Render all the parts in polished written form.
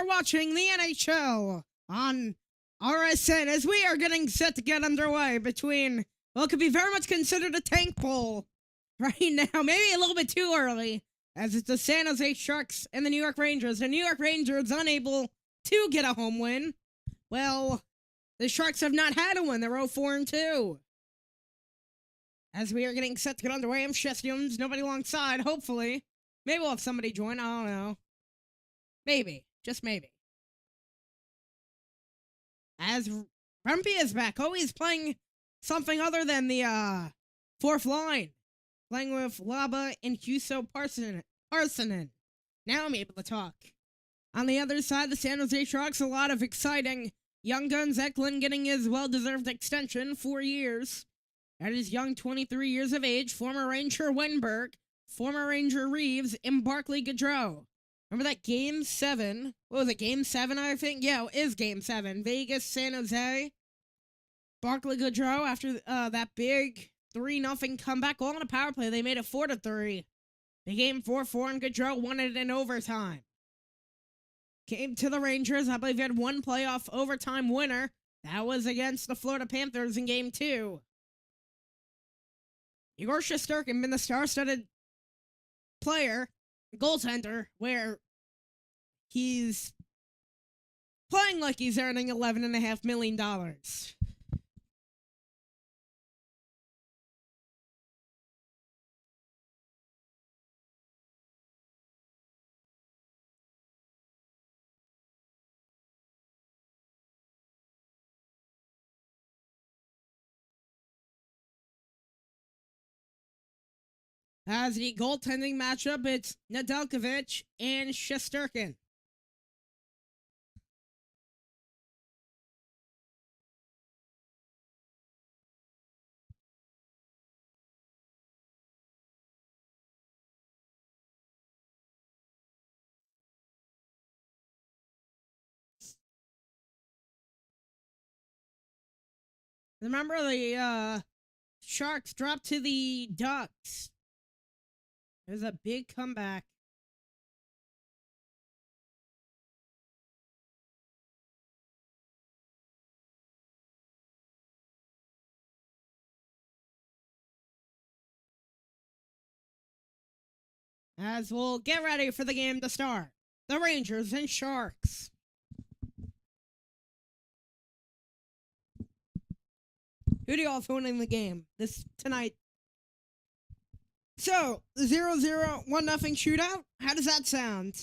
are watching the NHL on RSN as we are getting set to get underway between what could be very much considered a tank bowl right now. Maybe a little bit too early, as it's the San Jose Sharks and the New York Rangers. The New York Rangers unable to get a home win. Well, the Sharks have not had a win. They're 0-4-2. As we are getting set to get underway, I'm MHS2, nobody alongside, hopefully. Maybe we'll have somebody join, I don't know. Maybe. Just maybe. As Rumpy is back. Oh, he's playing something other than the fourth line. Playing with Laba and Huso Parsonen. Now I'm able to talk. On the other side, the San Jose Sharks, a lot of exciting young guns. Eklund getting his well-deserved extension, 4 years. At his young 23 years of age, former Ranger Wenberg, former Ranger Reeves, and Barclay Gaudreau. Remember that Game 7? What was it, Game 7, I think? Yeah, it is Game 7. Vegas, San Jose. Barclay Gaudreau, after that big 3-0 comeback, all on a power play, they made it 4-3. They game 4-4, and Gaudreau won it in overtime. Came to the Rangers. I believe he had one playoff overtime winner. That was against the Florida Panthers in Game 2. Igor Shesterkin been the star-studded player, goaltender, where he's playing like he's earning $11.5 million. As the goaltending matchup, it's Nedeljkovic and Shesterkin. Remember, the Sharks dropped to the Ducks. It was a big comeback. As we'll get ready for the game to start. The Rangers and Sharks. Who do y'all have winning the game tonight? So, 0-0, 1-0 shootout? How does that sound?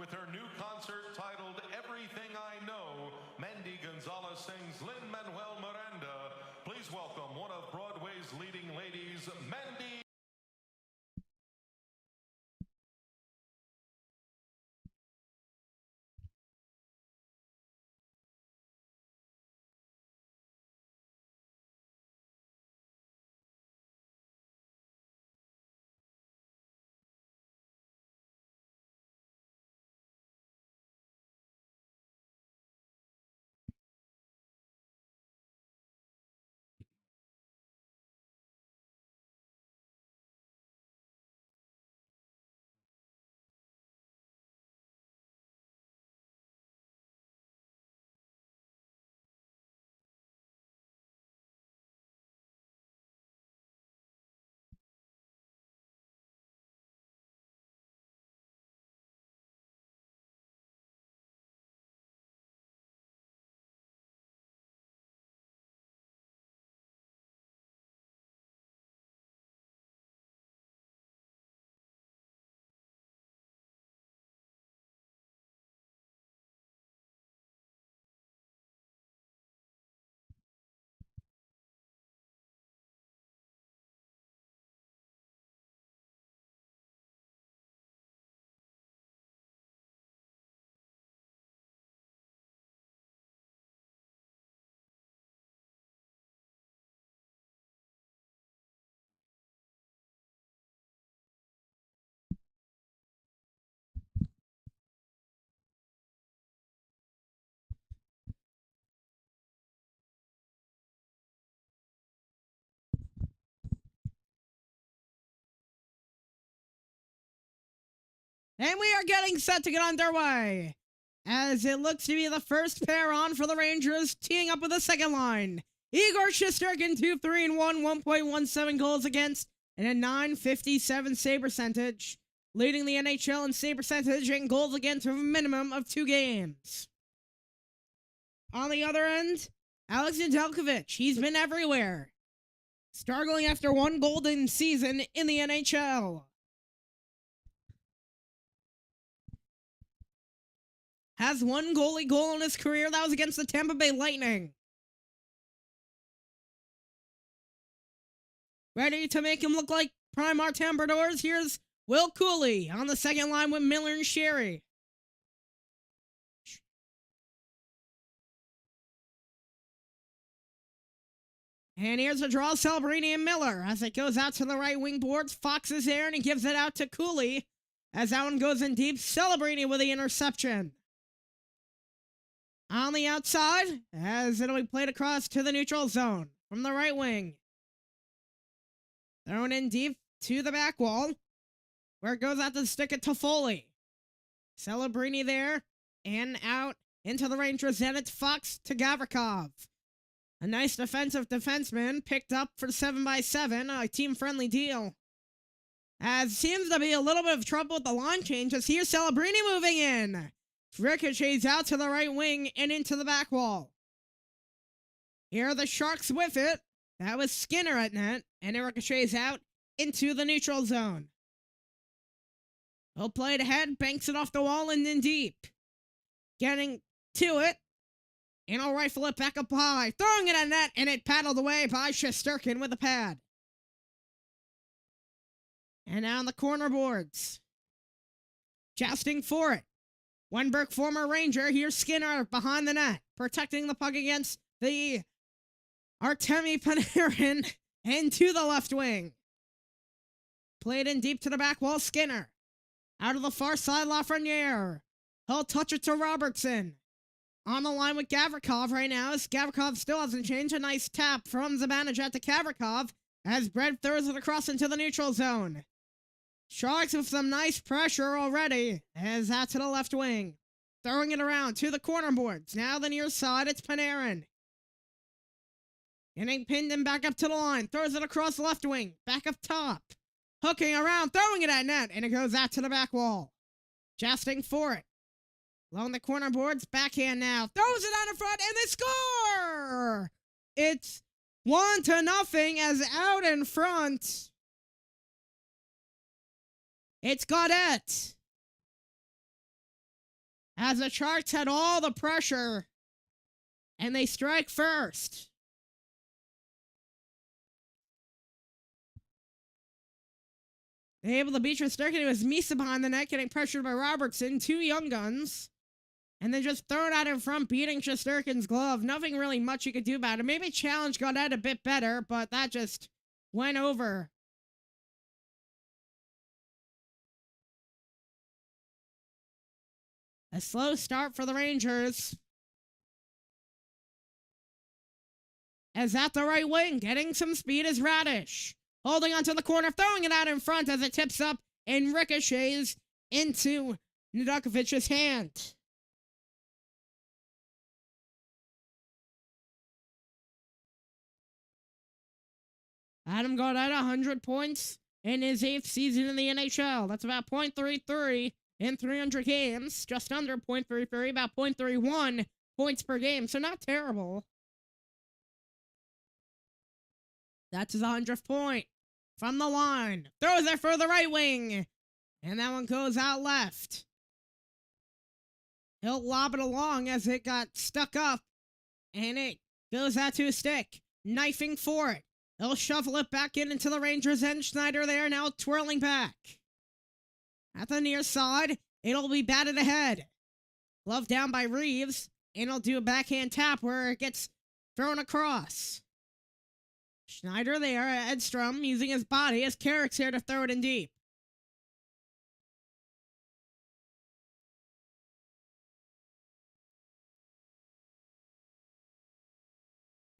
With her new concert titled Everything I Know, Mandy Gonzalez sings Lin-Manuel Miranda. Please welcome one of Broadway's leading ladies, Mandy. And we are getting set to get underway, as it looks to be the first pair on for the Rangers, teeing up with the second line. Igor Shesterkin, 2-3-1, 1.17 goals against, and a .957 save percentage, leading the NHL in save percentage and goals against for a minimum of 2 games. On the other end, Alex Nedeljkovic, he's been everywhere, struggling after 1 golden season in the NHL. Has 1 goalie goal in his career. That was against the Tampa Bay Lightning. Ready to make him look like prime Martin Brodeurs? Here's Will Cooley on the second line with Miller and Sherry. And here's a draw, Celebrini and Miller. As it goes out to the right wing boards, Fox is there and he gives it out to Cooley. As that one goes in deep, Celebrini with the interception. On the outside, as it'll be played across to the neutral zone from the right wing. Thrown in deep to the back wall, where it goes out to stick it to Foley. Celebrini there, and out into the Rangers, and it's Fox to Gavrikov. A nice defensive defenseman picked up for 7x7, a team-friendly deal. As seems to be a little bit of trouble with the line changes, here's Celebrini moving in. Ricochets out to the right wing and into the back wall. Here are the Sharks with it. That was Skinner at net, and it ricochets out into the neutral zone. He'll play it ahead, banks it off the wall and in deep. Getting to it, and he'll rifle it back up high, throwing it at net, and it paddled away by Shesterkin with a pad. And now on the corner boards. Jousting for it. Wenberg, former Ranger, here's Skinner behind the net, protecting the puck against the Artemi Panarin, and to the left wing. Played in deep to the back wall, Skinner. Out of the far side, Lafreniere. He'll touch it to Robertson. On the line with Gavrikov right now, as Gavrikov still hasn't changed. A nice tap from Zibanejad to Gavrikov, as Brett throws it across into the neutral zone. Sharks with some nice pressure already, as out to the left wing. Throwing it around to the corner boards. Now the near side, it's Panarin. Getting pinned and back up to the line. Throws it across the left wing. Back up top. Hooking around, throwing it at net, and it goes out to the back wall. Jousting for it. Along the corner boards, backhand now. Throws it out in front, and they score! It's 1-0 as out in front. It's Gaudette. as the Sharks had all the pressure, and they strike first. They're able to beat Shesterkin. It was Misa behind the net, getting pressured by Robertson. 2 young guns. And then just throw it out in front, beating Shesterkin's glove. Nothing really much you could do about it. Maybe Challenge got out a bit better, but that just went over. A slow start for the Rangers. As at the right wing, getting some speed is Radish. Holding onto the corner, throwing it out in front as it tips up and ricochets into Nedeljkovic's hand. Adam got at 100 points in his 8th season in the NHL. That's about .33 in 300 games. Just under .33, about .31 points per game. So not terrible. That's his 100th point. From the line. Throws it for the right wing. And that one goes out left. He'll lob it along as it got stuck up. And it goes out to a stick. Knifing for it. He'll shovel it back into the Rangers' end. Schneider there now twirling back. At the near side, it'll be batted ahead. Glove down by Reeves. And he'll do a backhand tap where it gets thrown across. Schneider there, Edstrom using his body as Carrick's here to throw it in deep.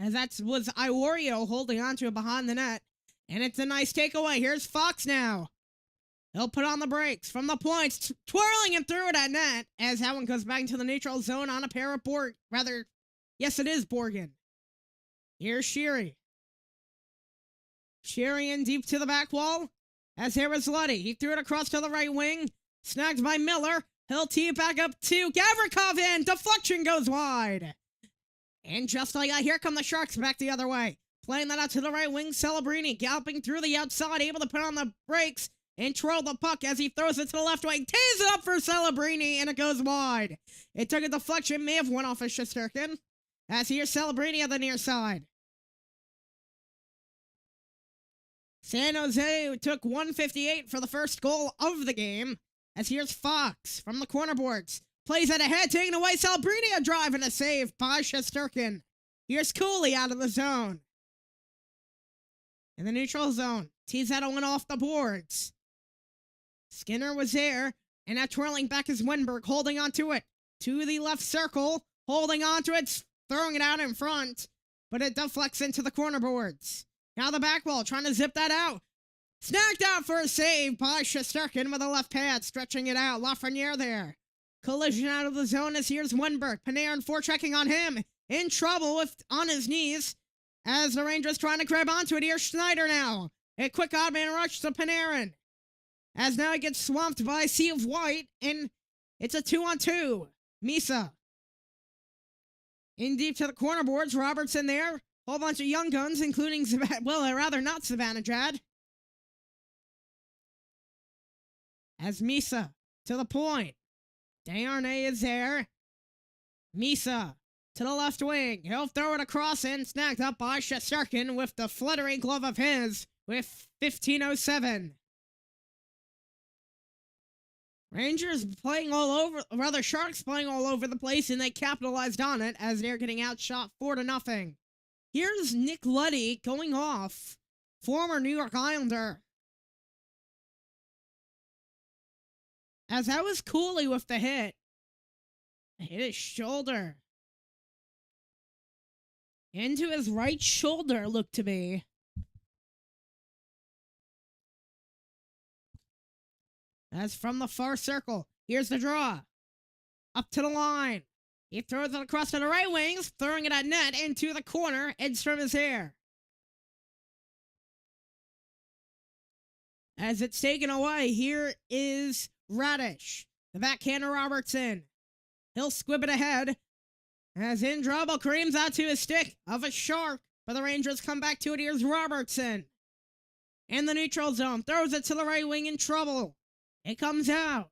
As that was Iorio holding onto it behind the net. And it's a nice takeaway. Here's Fox now. He'll put on the brakes from the points, twirling and through it at net. As that one goes back into the neutral zone on a pair of yes, it is Borgen. Here's Sheary. Sheary in deep to the back wall. As here is Luddy. He threw it across to the right wing. Snagged by Miller. He'll tee it back up to Gavrikov in. Deflection goes wide. And just like that, here come the Sharks back the other way. Playing that out to the right wing. Celebrini galloping through the outside, able to put on the brakes and twirl the puck as he throws it to the left wing. Tees it up for Celebrini, and it goes wide. It took a deflection, may have went off of Shesterkin. As here's Celebrini on the near side. San Jose took 158 for the first goal of the game. As here's Fox from the corner boards. Plays it ahead, taking away Celebrini, a drive and a save by Shesterkin. Here's Cooley out of the zone. In the neutral zone, tees that one off the boards. Skinner was there, and now twirling back is Wenberg, holding onto it. To the left circle, holding onto it, throwing it out in front, but it deflects into the corner boards. Now the back wall, trying to zip that out. Snagged out for a save by Shesterkin with a left pad, stretching it out. Lafreniere there. Collision out of the zone as here's Wenberg. Panarin forechecking on him. In trouble on his knees. As the Rangers trying to grab onto it. Here's Schneider now. A quick odd man rush to Panarin. As now he gets swamped by Sea of White. And it's a 2-on-2. Misa. In deep to the corner boards. Robertson there. Whole bunch of young guns, including not Savannah. As Misa to the point. Desharnais is there. Misa to the left wing. He'll throw it across and snagged up by Shesterkin with the fluttering glove of his with 15:07. Sharks playing all over the place, and they capitalized on it as they're getting outshot 4-0. Here's Nick Luddy going off. Former New York Islander. As that was Cooley with the hit. Hit his shoulder. Into his right shoulder, looked to be. As from the far circle. Here's the draw. Up to the line. He throws it across to the right wings, throwing it at net into the corner. Edstrom is here. As it's taken away, here is Radish. The backhander Robertson. He'll squib it ahead. As in trouble, creams out to a stick of a Shark. But the Rangers come back to it. Here's Robertson. In the neutral zone. Throws it to the right wing in trouble. It comes out.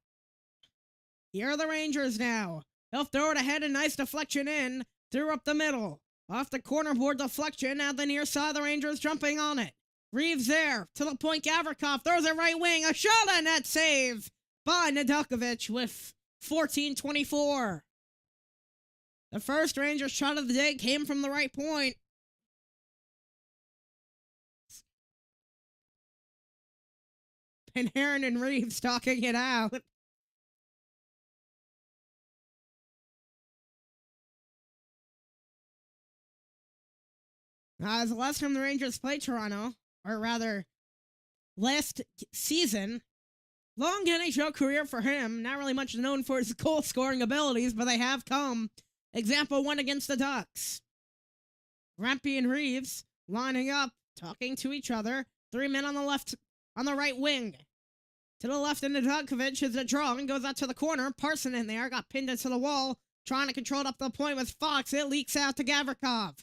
Here are the Rangers now. He'll throw it ahead, a nice deflection in, through up the middle. Off the corner board deflection, at the near side, the Rangers jumping on it. Reeves there, to the point, Gavrikov throws it right wing, a shot and net save by Nedeljkovic with 14:24. The first Rangers shot of the day came from the right point. Panarin and Reeves talking it out. As the last time the Rangers played Toronto, or rather, last season, long NHL career for him, not really much known for his goal-scoring abilities, but they have come. Example 1 against the Ducks. Rempe and Reeves lining up, talking to each other. 3 men on the left, on the right wing. To the left, and Nedeljkovic is a draw and goes out to the corner. Parson in there, got pinned into the wall, trying to control it up to the point with Fox. It leaks out to Gavrikov.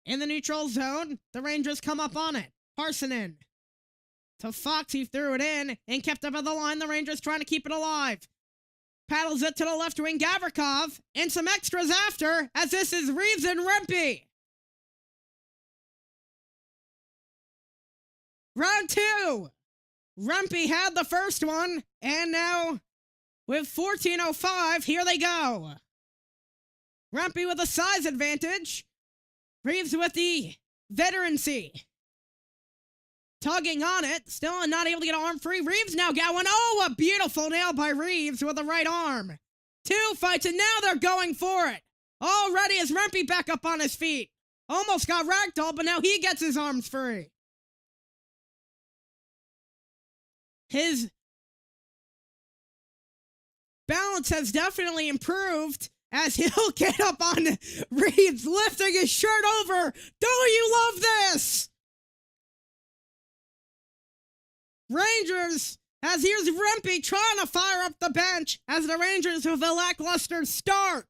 In the neutral zone, the Rangers come up on it. Parsonen to Fox, he threw it in and kept up at the line. The Rangers trying to keep it alive. Paddles it to the left wing, Gavrikov, and some extras after, as this is Reeves and Rempe. Round 2. Rempe had the first one, and now with 14:05, here they go. Rempe with a size advantage. Reeves with the veterancy. Tugging on it, still not able to get an arm free. Reeves now got one. Oh, a beautiful nail by Reeves with the right arm. 2 fights, and now they're going for it. Already is Rempe back up on his feet. Almost got ragdolled, but now he gets his arms free. His balance has definitely improved as he'll get up on Reeves, lifting his shirt over. Don't you love this? Rangers, as here's Rempe trying to fire up the bench as the Rangers with a lackluster start.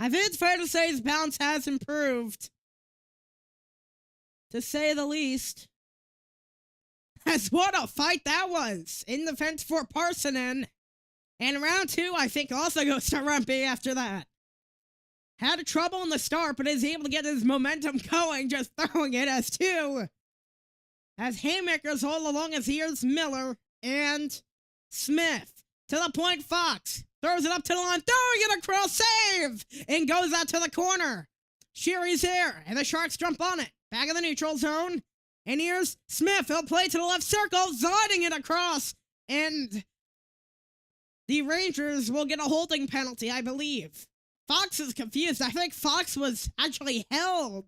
I think it's fair to say his balance has improved, to say the least. As what a fight that was in defense for Parsonen. And round 2, I think, also goes to Rempe after that. Had trouble in the start, but is able to get his momentum going, just throwing it as 2. As haymakers all along, as here's Miller and Smith. To the point, Fox throws it up to the line, throwing it across, save! And goes out to the corner. Sheary's there, and the Sharks jump on it. Back in the neutral zone. And here's Smith. He'll play to the left circle, ziding it across. And the Rangers will get a holding penalty, I believe. Fox is confused. I think Fox was actually held.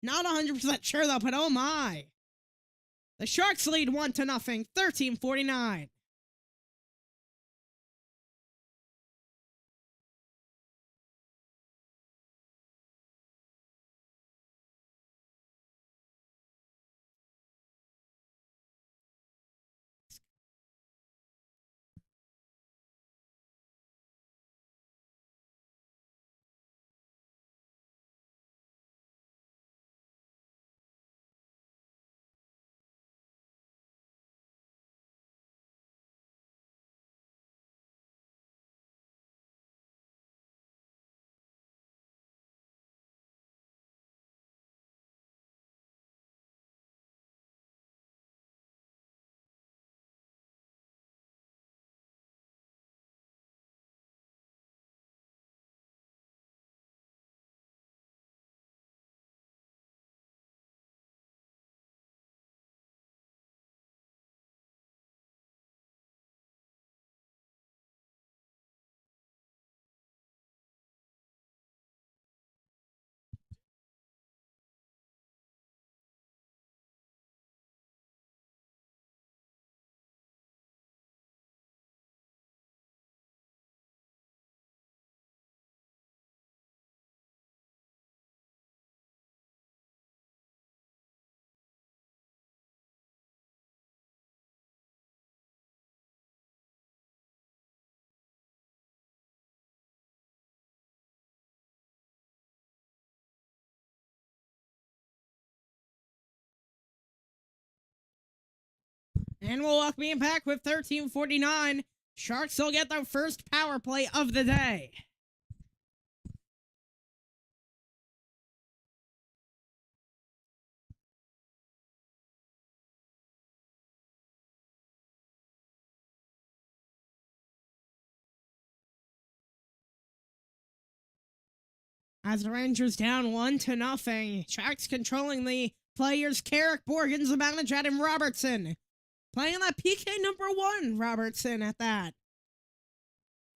Not 100% sure, though, but oh my. The Sharks lead 1-0, 13:49. And we'll welcome you back with 13:49. Sharks will get their first power play of the day. As the Rangers down 1-0, Sharks controlling the players Carrick, Borgens, Zibanejad, and Robertson. Playing that PK number 1, Robertson at that.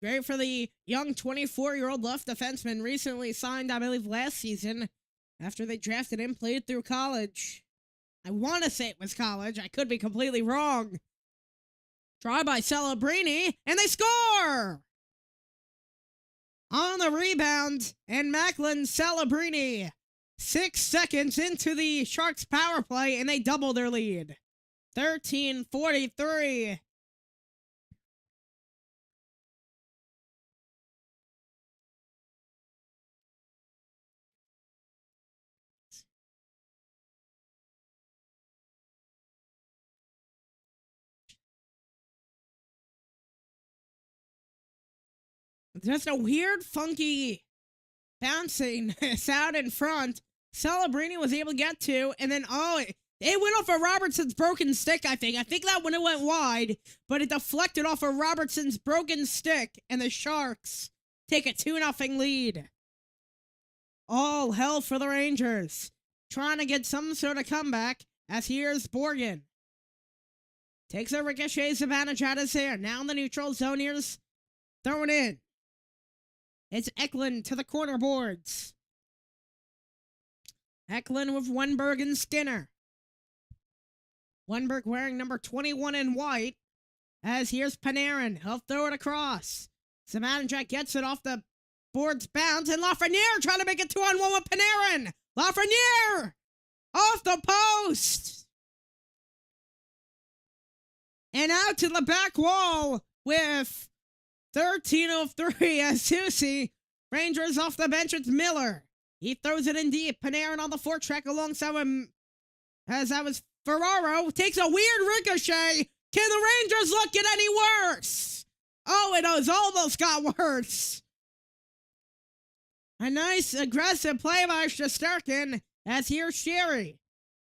Great for the young 24-year-old left defenseman, recently signed, I believe, last season after they drafted him, played through college. I want to say it was college. I could be completely wrong. Try by Celebrini, and they score! On the rebound, and Macklin Celebrini, 6 seconds into the Sharks power play, and they double their lead. 13:43. Just a weird, funky bouncing out in front. Celebrini was able to get to, and then, it went off of Robertson's broken stick, I think. I think that one it went wide, but it deflected off of Robertson's broken stick, and the Sharks take a 2-0 lead. All hell for the Rangers, trying to get some sort of comeback, as here's Borgen. Takes a ricochet, Zibanejad is there. Now in the neutral zone, here's throwing in. It's Eklund to the corner boards. Eklund with Wenberg and Skinner. Wenberg wearing number 21 in white. As here's Panarin. He'll throw it across. Zibanejad gets it off the boards bounce. And Lafreniere trying to make it 2-on-1 with Panarin. Lafreniere! Off the post! And out to the back wall with 13:03 as Susie. Rangers off the bench, it's Miller. He throws it in deep. Panarin on the foretrack alongside him. As that was Ferraro. Takes a weird ricochet. Can the Rangers look at any worse? Oh, it has almost got worse. A nice aggressive play by Shesterkin. As here's Sherry.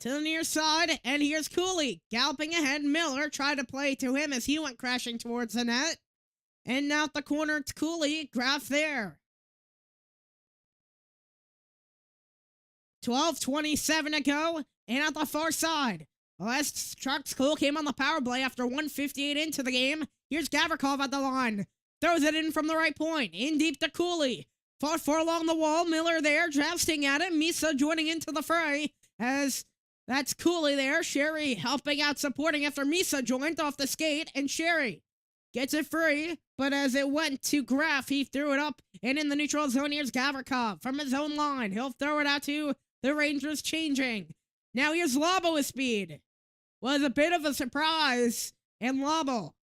To the near side. And here's Cooley. Galloping ahead. Miller tried to play to him as he went crashing towards the net. And out the corner, it's Cooley. Graf there. 12:27 to go. And at the far side, the last Sharks goal came on the power play after 1:58 into the game. Here's Gavrikov at the line. Throws it in from the right point. In deep to Cooley. Fought for along the wall. Miller there, jousting at it. Misa joining into the fray. As that's Cooley there. Sherry helping out, supporting after Misa joined off the skate. And Sherry gets it free, but as it went to Graf, he threw it up, and in the neutral zone, here's Gavrikov from his own line. He'll throw it out to the Rangers changing. Now here's Labo with speed. Was a bit of a surprise, and Labo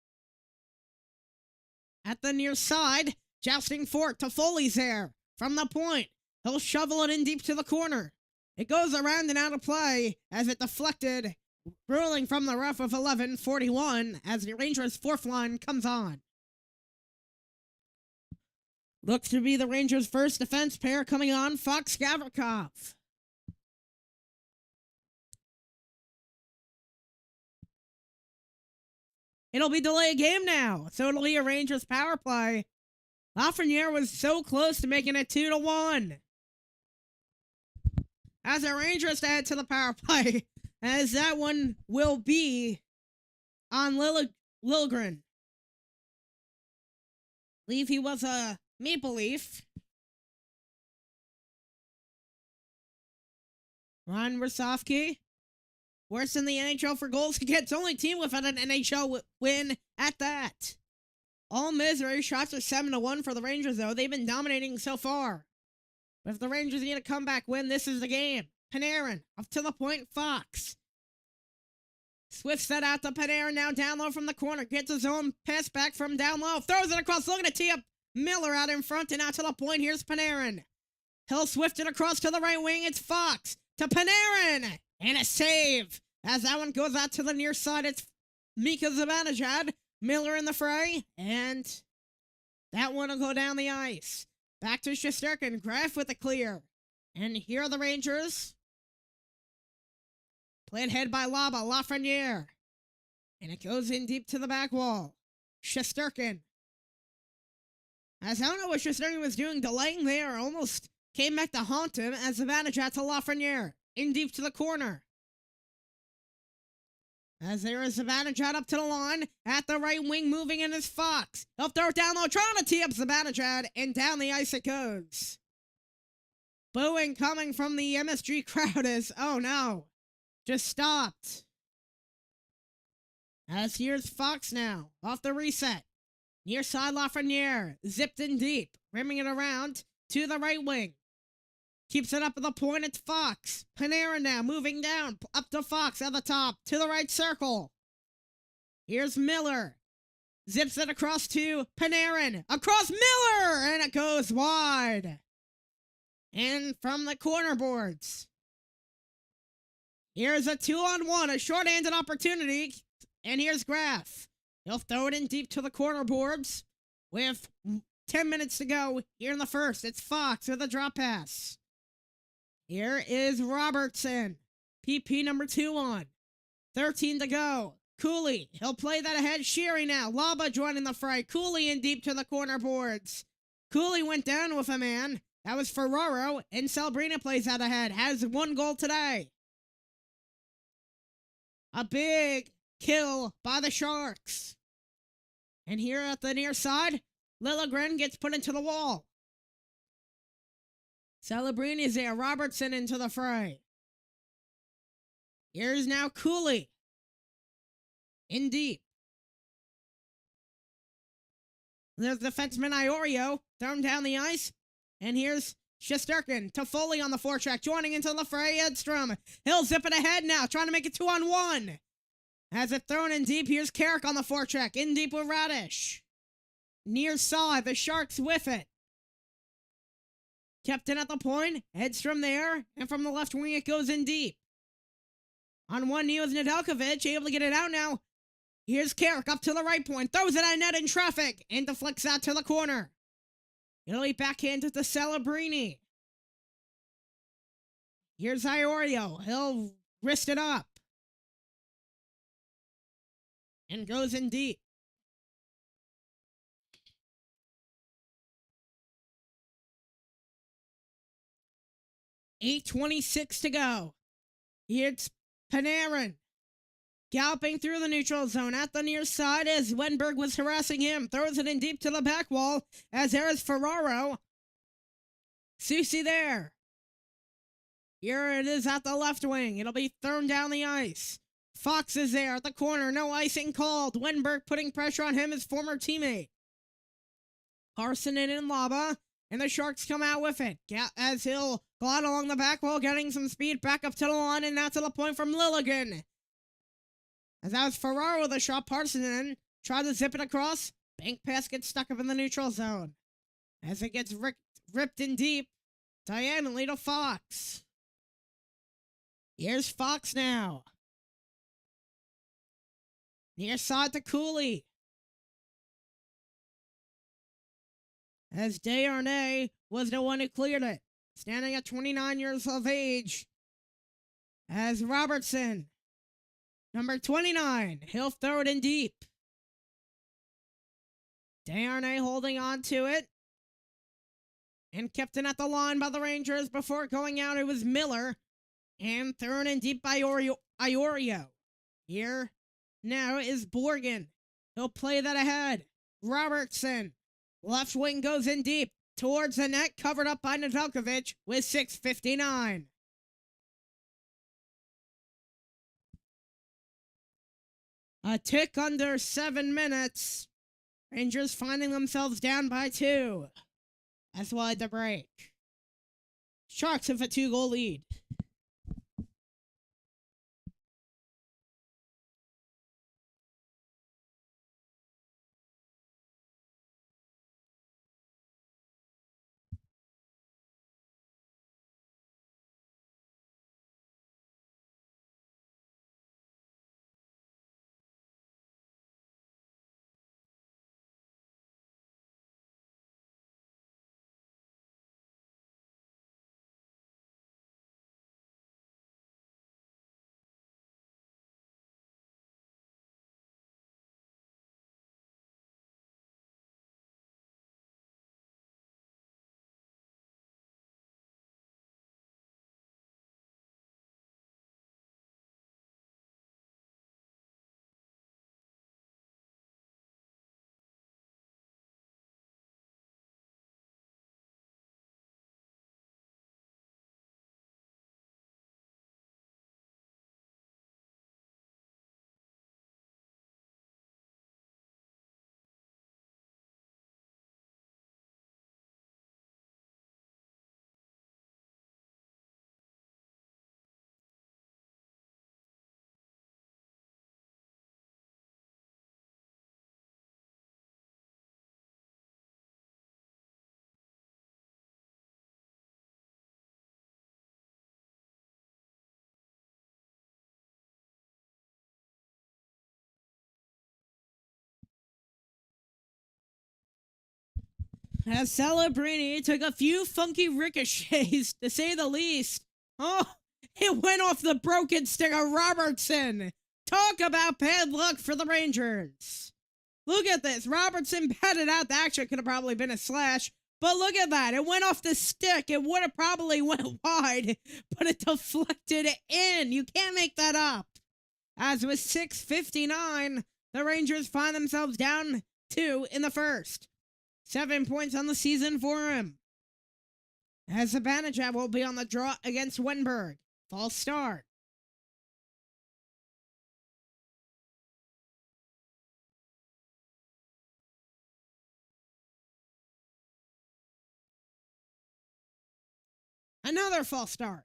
at the near side, jousting for it. Toffoli's there from the point. He'll shovel it in deep to the corner. It goes around and out of play as it deflected. Ruling from the ref of 11:41 as the Rangers' fourth line comes on. Looks to be the Rangers' first defense pair coming on. Fox Gavrikov. It'll be delay a game now, so it'll be a Rangers power play. Lafreniere was so close to making it 2-1. As the Rangers add to the power play. As that one will be on Liljegren. Believe he was a Maple Leaf. Ron Rosofsky. Worse in the NHL for goals against. Only team without an NHL win at that. All misery. Shots are 7-1 for the Rangers, though. They've been dominating so far. But if the Rangers need a comeback win, this is the game. Panarin, up to the point, Fox. Swifts that out to Panarin, now down low from the corner. Gets his own pass back from down low. Throws it across, looking to tee up Miller out in front and out to the point. Here's Panarin. He'll swift it across to the right wing. It's Fox to Panarin. And a save. As that one goes out to the near side, it's Mika Zibanejad, Miller in the fray, and that one will go down the ice. Back to Shesterkin, Graf with the clear. And here are the Rangers. Played head by Lafreniere. And it goes in deep to the back wall. Shesterkin. As I don't know what Shesterkin was doing, delaying there, almost came back to haunt him as Zibanejad to Lafreniere. In deep to the corner. As there is Zibanejad up to the line, at the right wing, moving in is Fox. He'll throw it down low, trying to tee up Zibanejad, and down the ice it goes. Booing coming from the MSG crowd is, oh no, just stopped. As here's Fox now, off the reset. Near side Lafreniere, zipped in deep, rimming it around to the right wing. Keeps it up at the point, it's Fox. Panarin now, moving down, up to Fox at the top, to the right circle. Here's Miller. Zips it across to Panarin. Across Miller! And it goes wide. And from the corner boards. Here's a 2-on-1, a short-handed opportunity. And here's Graf. He'll throw it in deep to the corner boards. With 10 minutes to go here in the first. It's Fox with a drop pass. Here is Robertson. PP number 2 on. 13 to go. Cooley. He'll play that ahead. Sheary now. Laba joining the fray. Cooley in deep to the corner boards. Cooley went down with a man. That was Ferraro. And Celebrini plays that ahead. Has 1 goal today. A big kill by the Sharks. And here at the near side, Liljegren gets put into the wall. Celebrini's there. Robertson into the fray. Here's now Cooley. In deep. There's defenseman Iorio. Thrown down the ice. And here's Shesterkin to Foley on the forecheck. Joining into the fray, Edstrom. He'll zip it ahead now. Trying to make it 2-on-1. Has it thrown in deep. Here's Carrick on the forecheck. In deep with Radish. Near side. The Sharks whiff it. Kept in at the point. Edstrom there. And from the left wing, it goes in deep. On one knee was Nedeljkovic. Able to get it out now. Here's Carrick up to the right point. Throws it at net in traffic. And deflects out to the corner. Italy backhanded to Celebrini. Here's Iorio. He'll wrist it up. And goes in deep. .8:26 to go. It's Panarin. Galloping through the neutral zone at the near side as Wenberg was harassing him. Throws it in deep to the back wall as there is Ferraro. Susi there. Here it is at the left wing. It'll be thrown down the ice. Fox is there at the corner. No icing called. Wenberg putting pressure on him, his former teammate. Carson in and Laba. And the Sharks come out with it. As he'll glide along the back wall, getting some speed back up to the line. And now to the point from Liljegren. As that was Ferraro with a shot. Parsonen tried to zip it across. Bank pass gets stuck up in the neutral zone. As it gets ripped in deep. Diagonally to Fox. Here's Fox now. Near side to Cooley. As Desharnais was the one who cleared it. Standing at 29 years of age. As Robertson. Number 29. He'll throw it in deep. Desharnais holding on to it. And kept in at the line by the Rangers. Before going out, it was Miller. And thrown in deep by Iorio. Here now is Borgen. He'll play that ahead. Robertson. Left wing goes in deep. Towards the net. Covered up by Nedeljkovic with 6:59. A tick under 7 minutes. Rangers finding themselves down by 2. That's why the break. Sharks have a 2-goal lead. As Celebrini took a few funky ricochets, to say the least. Oh, it went off the broken stick of Robertson. Talk about bad luck for the Rangers. Look at this. Robertson batted out. That actually could have probably been a slash. But look at that. It went off the stick. It would have probably went wide, but it deflected in. You can't make that up. As with 6:59, the Rangers find themselves down 2 in the first. 7 points on the season for him. As Zibanejad will be on the draw against Wenberg. False start. Another false start.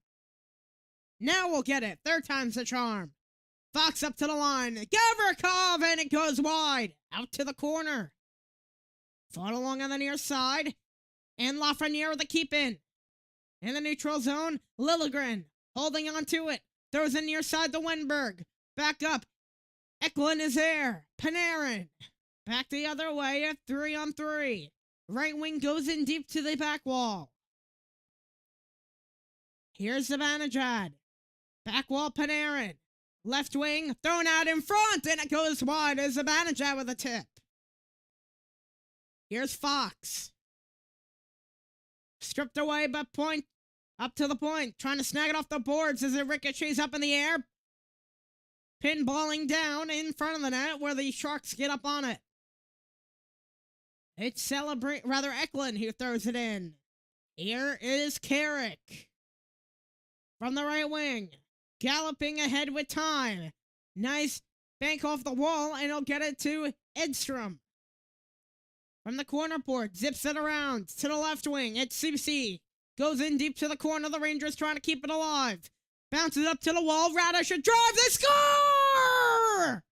Now we'll get it. Third time's the charm. Fox up to the line. Gavrikov, and it goes wide. Out to the corner. Fought along on the near side. And Lafreniere with the keep in. In the neutral zone, Liljegren holding on to it. Throws it near side to Wenberg. Back up. Eklund is there. Panarin. Back the other way at 3-on-3. Right wing goes in deep to the back wall. Here's Zibanejad. Back wall, Panarin. Left wing, thrown out in front, and it goes wide as Zibanejad with a tip. Here's Fox. Stripped away, but point up to the point. Trying to snag it off the boards as it ricochets up in the air. Pinballing down in front of the net where the Sharks get up on it. It's Eklund who throws it in. Here is Carrick. From the right wing. Galloping ahead with time. Nice bank off the wall, and he'll get it to Edstrom. From the corner board, zips it around to the left wing. It's Soucy. Goes in deep to the corner. The Rangers trying to keep it alive. Bounces up to the wall. Radish should drive the score!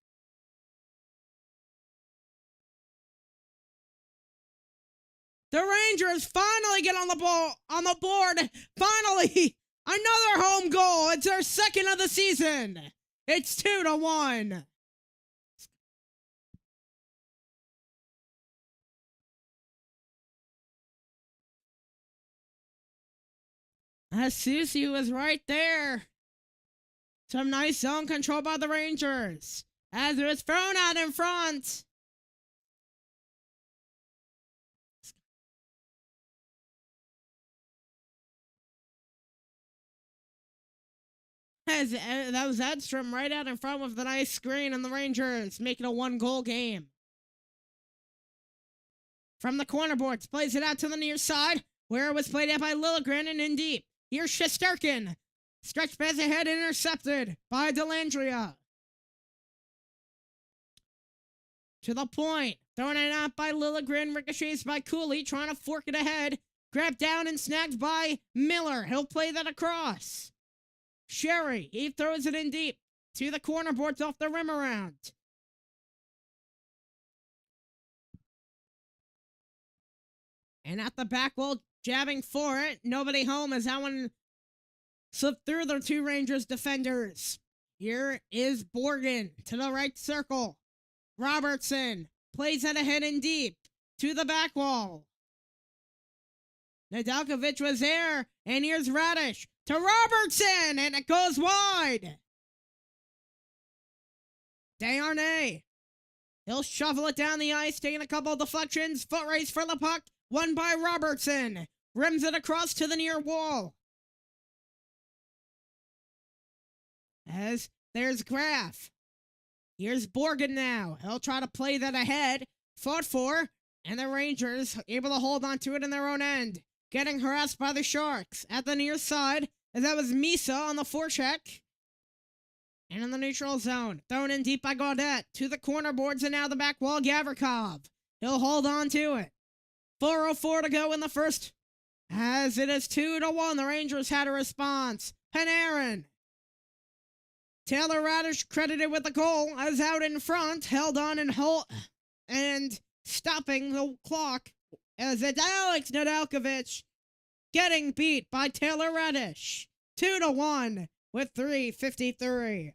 The Rangers finally get on the board. Finally, another home goal. It's their second of the season. It's 2-1. As Soucy was right there. Some nice zone control by the Rangers. As it was thrown out in front. As that was Edstrom right out in front with the nice screen, and the Rangers making a 1-goal game. From the corner boards, plays it out to the near side, where it was played out by Liljegren and in deep. Here's Shesterkin. Stretch pass ahead, intercepted by Dellandrea. To the point. Thrown it out by Liljegren. Ricochets by Cooley. Trying to fork it ahead. Grabbed down and snagged by Miller. He'll play that across. Sherry. He throws it in deep. To the corner boards off the rim around. And at the back wall, jabbing for it. Nobody home as that one slipped through the two Rangers defenders. Here is Borgen to the right circle. Robertson plays it ahead and deep to the back wall. Nedeljkovic was there, and here's Radish to Robertson, and it goes wide. Desharnais. He'll shovel it down the ice, taking a couple of deflections. Foot race for the puck. Won by Robertson. Rims it across to the near wall. As there's Graf. Here's Borgen now. He'll try to play that ahead. Fought for. And the Rangers able to hold on to it in their own end. Getting harassed by the Sharks at the near side. As that was Misa on the forecheck. And in the neutral zone. Thrown in deep by Gaudette. To the corner boards and now the back wall. Gavrikov. He'll hold on to it. 4:04 to go in the first. As it is 2-1, the Rangers had a response. Panarin. Taylor Radish credited with the goal as out in front, held on and stopping the clock as it's Alex Nedeljkovic getting beat by Taylor Radish. 2-1 with 3:53.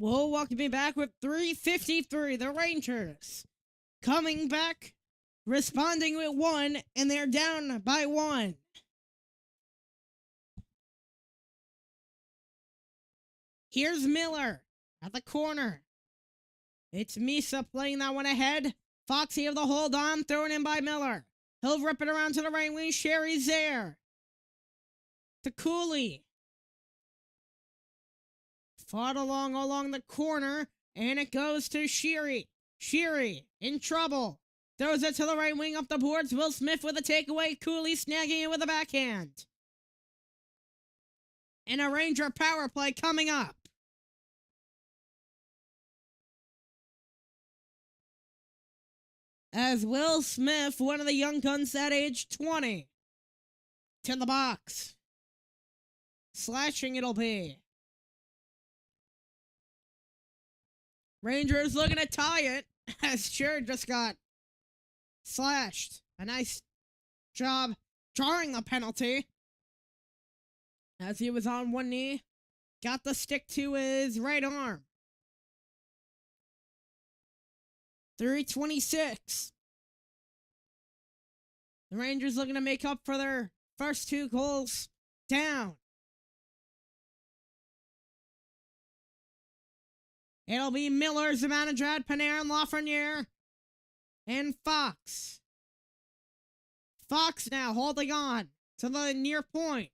We'll welcome you back with 353. The Rangers coming back, responding with 1, and they're down by 1. Here's Miller at the corner. It's Misa playing that one ahead. Foxy of the hold on, thrown in by Miller. He'll rip it around to the right wing. Sherry's there. To Cooley. Fought along the corner, and it goes to Sheary. Sheary in trouble. Throws it to the right wing up the boards. Will Smith with a takeaway. Cooley snagging it with a backhand. And a Ranger power play coming up. As Will Smith, one of the young guns at age 20, to the box. Slashing it'll be. Rangers looking to tie it, as Sherry just got slashed. A nice job drawing the penalty. As he was on one knee, got the stick to his right arm. 3:26. The Rangers looking to make up for their first 2 goals down. It'll be Miller, Zibanejad, Panarin, Lafreniere, and Fox. Fox now holding on to the near point.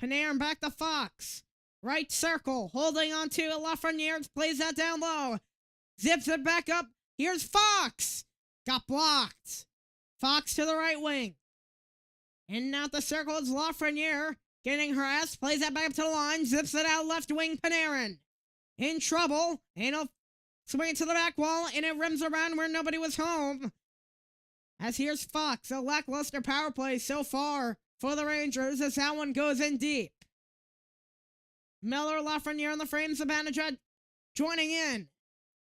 Panarin back to Fox. Right circle, holding on to Lafreniere, plays that down low. Zips it back up. Here's Fox. Got blocked. Fox to the right wing. In and out the circle is Lafreniere. Getting harassed, plays that back up to the line. Zips it out left wing, Panarin. In trouble, and he'll swing it to the back wall, and it rims around where nobody was home. As here's Fox, a lackluster power play so far for the Rangers as that one goes in deep. Miller, Lafreniere on the frame, Zibanejad joining in.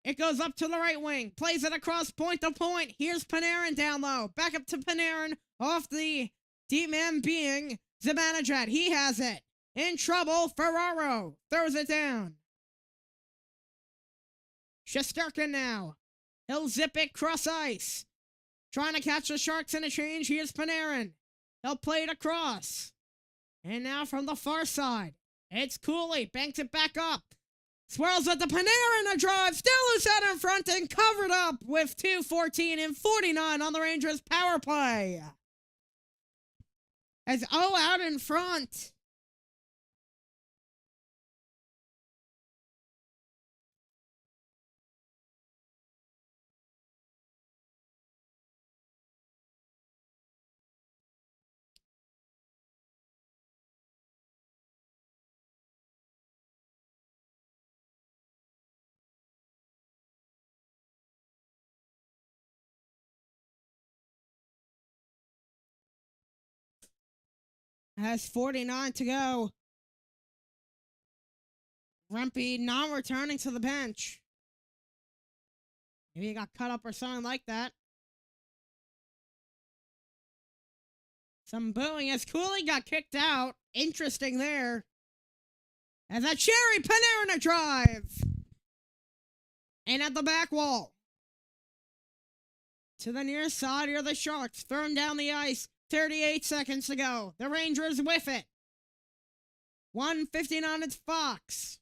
It goes up to the right wing, plays it across point to point. Here's Panarin down low, back up to Panarin, off the deep man being Zibanejad. He has it. In trouble, Ferraro throws it down. Shesterkin now. He'll zip it cross ice. Trying to catch the Sharks in a change. Here's Panarin. He'll play it across. And now from the far side, it's Cooley. Banks it back up. Swirls at the Panarin, a drive. Still loose out in front and covered up with 2:14 and 49 on the Rangers power play. As out in front. Has 49 to go. Rempe not returning to the bench. Maybe he got cut up or something like that. Some booing as Cooley got kicked out. Interesting there. As that Sherry Panarin a drive. And at the back wall. To the near side here, the Sharks thrown down the ice. 38 seconds to go. The Rangers whiff it. 1:59, it's Fox.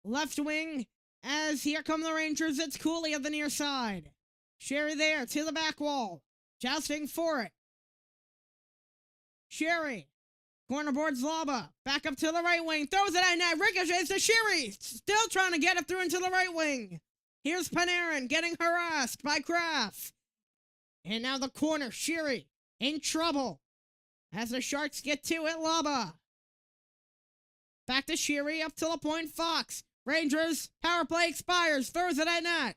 Left wing, as here come the Rangers, it's Cooley at the near side. Sherry there, to the back wall. Jousting for it. Sherry. Corner boards Laba. Back up to the right wing. Throws it at net. Ricochets to Sherry. Still trying to get it through into the right wing. Here's Panarin getting harassed by Kraft. And now the corner, Sherry in trouble. As the Sharks get to it, Laba. Back to Sherry, up to the point, Fox. Rangers, power play expires, throws it at net.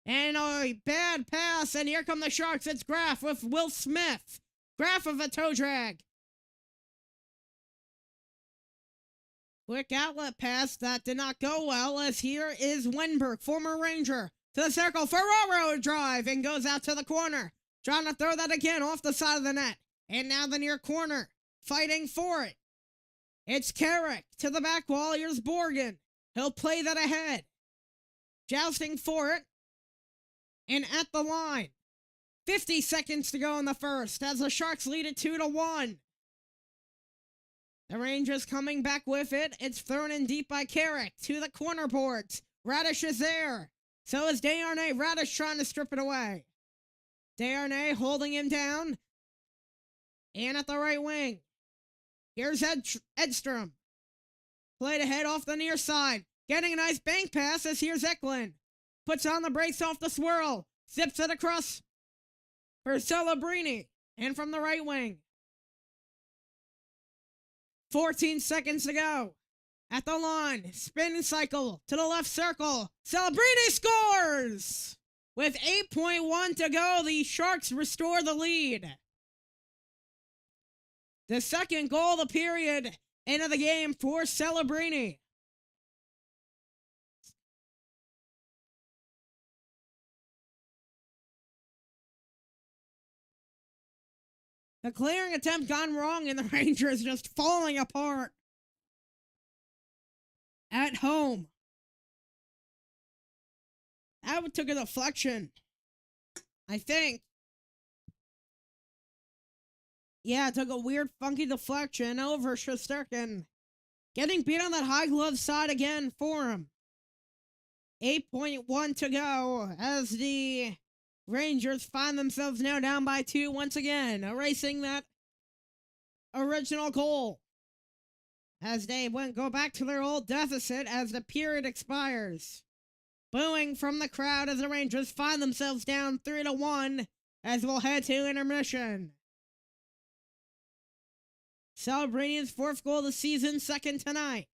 And a bad pass, and here come the Sharks. It's Graf with Will Smith. Graf of a toe drag. Quick outlet pass that did not go well, as here is Wenberg, former Ranger. To the circle, Ferraro drive, and goes out to the corner. Trying to throw that again off the side of the net. And now the near corner, fighting for it. It's Carrick to the back wall. Here's Borgen. He'll play that ahead. Jousting for it. And at the line. 50 seconds to go in the first as the Sharks lead it 2-1. The Rangers coming back with it. It's thrown in deep by Carrick to the corner boards. Radish is there. So is Desharnais. Radish trying to strip it away. Desharnais holding him down. And at the right wing. Here's Edstrom. Played ahead off the near side. Getting a nice bank pass as here's Eklund. Puts on the brakes off the swirl. Zips it across for Celebrini. And from the right wing. 14 seconds to go. At the line. Spin cycle to the left circle. Celebrini scores! With 8.1 to go, the Sharks restore the lead. The second goal of the period into the game for Celebrini. The clearing attempt gone wrong and the Rangers just falling apart. At home. That took a deflection. I think. Yeah, it took a weird, funky deflection over Shesterkin. Getting beat on that high glove side again for him. 8.1 to go as the Rangers find themselves now down by 2 once again, erasing that original goal. As they go back to their old deficit as the period expires. Booing from the crowd as the Rangers find themselves down 3-1 as we'll head to intermission. Celebrini's fourth goal of the season, second tonight.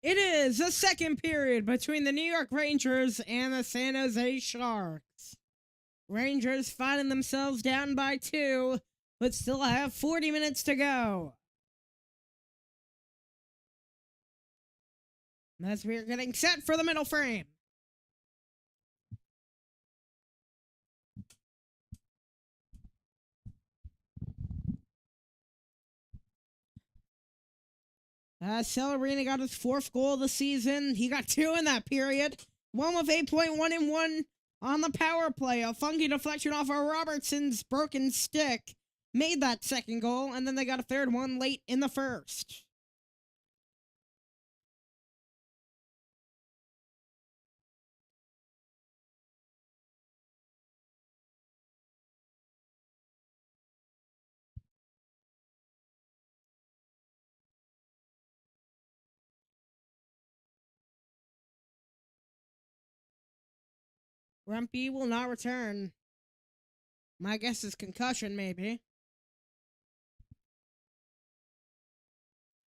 It is the second period between the New York Rangers and the San Jose Sharks. Rangers finding themselves down by 2, but still have 40 minutes to go. As we are getting set for the middle frame. Celebrini got his 4th goal of the season. He got 2 in that period. One with 8.1 and 1 on the power play. A funky deflection off of Robertson's broken stick made that 2nd goal, and then they got a 3rd one late in the 1st. Rumpy will not return. My guess is concussion, maybe.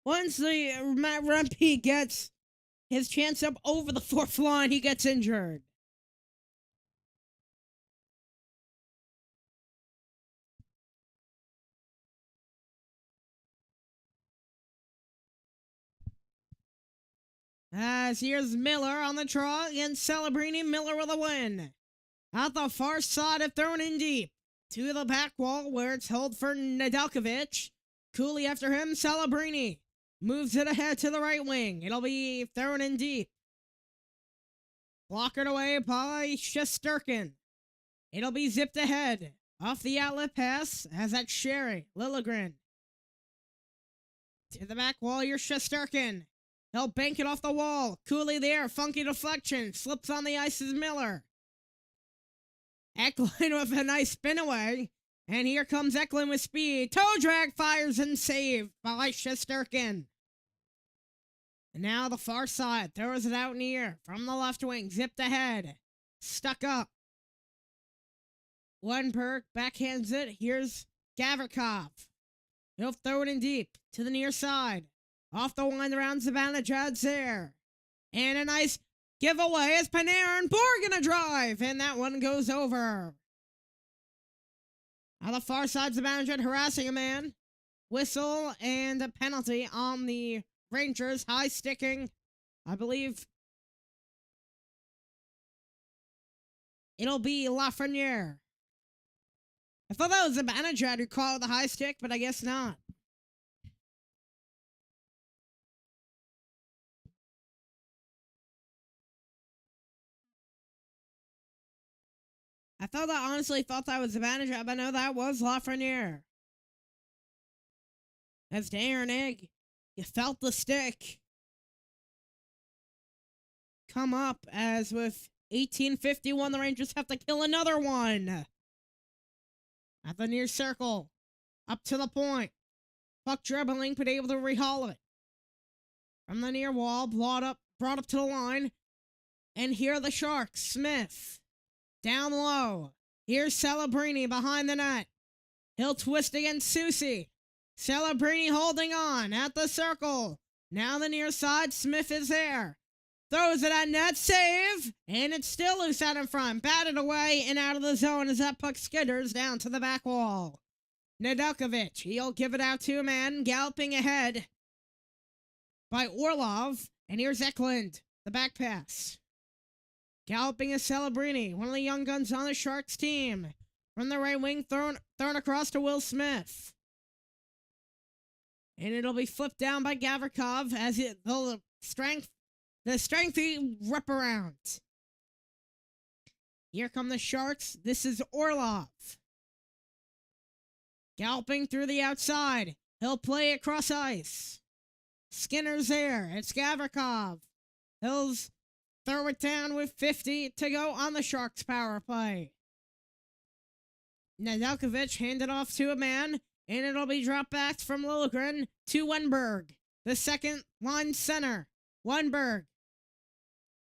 Once Matt Rumpy gets his chance up over the 4th line, he gets injured. As here's Miller on the draw against Celebrini. Miller with a win. At the far side, of thrown in deep. To the back wall where it's held for Nedeljkovic. Cooley after him, Celebrini. Moves it ahead to the right wing. It'll be thrown in deep. Blockered away by Shesterkin. It'll be zipped ahead. Off the outlet pass, as that's Sherry. Liljegren. To the back wall, here's Shesterkin. He'll bank it off the wall. Cooley there, funky deflection. Slips on the ice is Miller. Eklund with a nice spin away. And here comes Eklund with speed. Toe drag fires and saved by Shesterkin. And now the far side throws it out near from the left wing. Zipped ahead. Stuck up. Lundberg backhands it. Here's Gavrikov. He'll throw it in deep to the near side. Off the wind around Zibanejad's there. And a nice giveaway as Panarin Borg gonna drive. And that one goes over. On the far side, Zibanejad harassing a man. Whistle and a penalty on the Rangers. High sticking. I believe it'll be Lafreniere. I thought that was Zibanejad who called the high stick, but I guess not. I honestly thought that was Zibanejad, but no, that was Lafreniere. That's Darren Egg. You felt the stick come up, as with 18:51, the Rangers have to kill another one. At the near circle, up to the point. Puck dribbling, but able to rehaul it. From the near wall, brought up to the line. And here are the Sharks. Smith. Down low. Here's Celebrini behind the net. He'll twist against Susie. Celebrini holding on at the circle. Now the near side. Smith is there. Throws it at net. Save. And it's still loose out in front. Batted away and out of the zone as that puck skitters down to the back wall. Nedeljkovic. He'll give it out to a man. Galloping ahead by Orlov. And here's Eklund. The back pass. Galloping is Celebrini, one of the young guns on the Sharks team. From the right wing, thrown across to Will Smith. And it'll be flipped down by Gavrikov as the strengthy rip around. Here come the Sharks. This is Orlov. Galloping through the outside. He'll play it cross ice. Skinner's there. It's Gavrikov. He'll throw it down with 50 to go on the Sharks power play. Nedeljkovic handed off to a man, and it'll be dropped back from Liljegren to Wenberg, the second line center. Wenberg.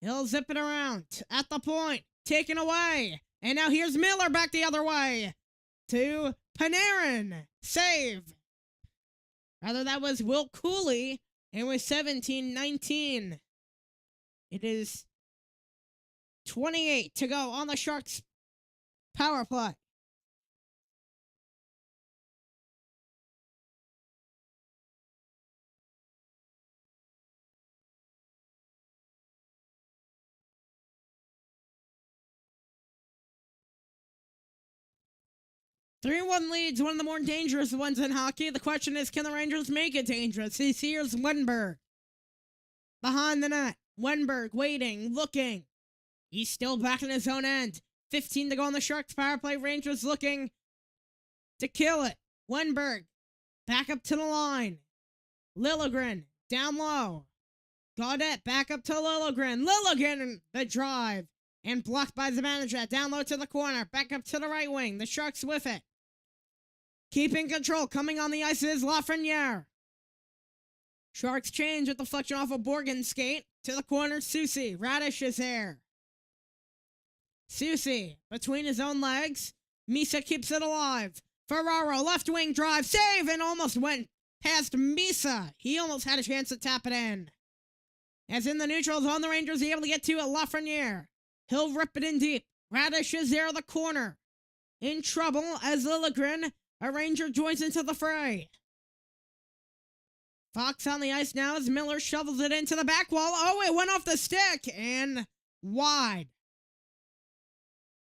He'll zip it around at the point, taken away. And now here's Miller back the other way to Panarin. Save. Rather, that was Will Cooley And with 17-19, it is 28 to go on the Sharks' power play. Three-one leads, one of the more dangerous ones in hockey. The question is, can the Rangers make it dangerous? Here's Wenberg. Behind the net. Wenberg waiting, looking. He's still back in his own end. 15 to go on the Sharks power play. Rangers looking to kill it. Wenberg back up to the line. Liljegren down low. Gaudette back up to Liljegren. Liljegren the drive. And blocked by Zibanejad. Down low to the corner. Back up to the right wing. The Sharks with it. Keeping control. Coming on the ice is Lafreniere. Sharks change with deflection off of Borgen's skate. To the corner, Soucy. Radish is there. Soucy between his own legs. Misa keeps it alive. Ferraro, left wing drive. Save! And almost went past Misa. He almost had a chance to tap it in. As in the neutral zone, the Rangers are able to get to Lafreniere. He'll rip it in deep. Radish is there in the corner. In trouble as Liljegren, a Ranger, joins into the fray. Fox on the ice now as Miller shovels it into the back wall. Oh, it went off the stick and wide.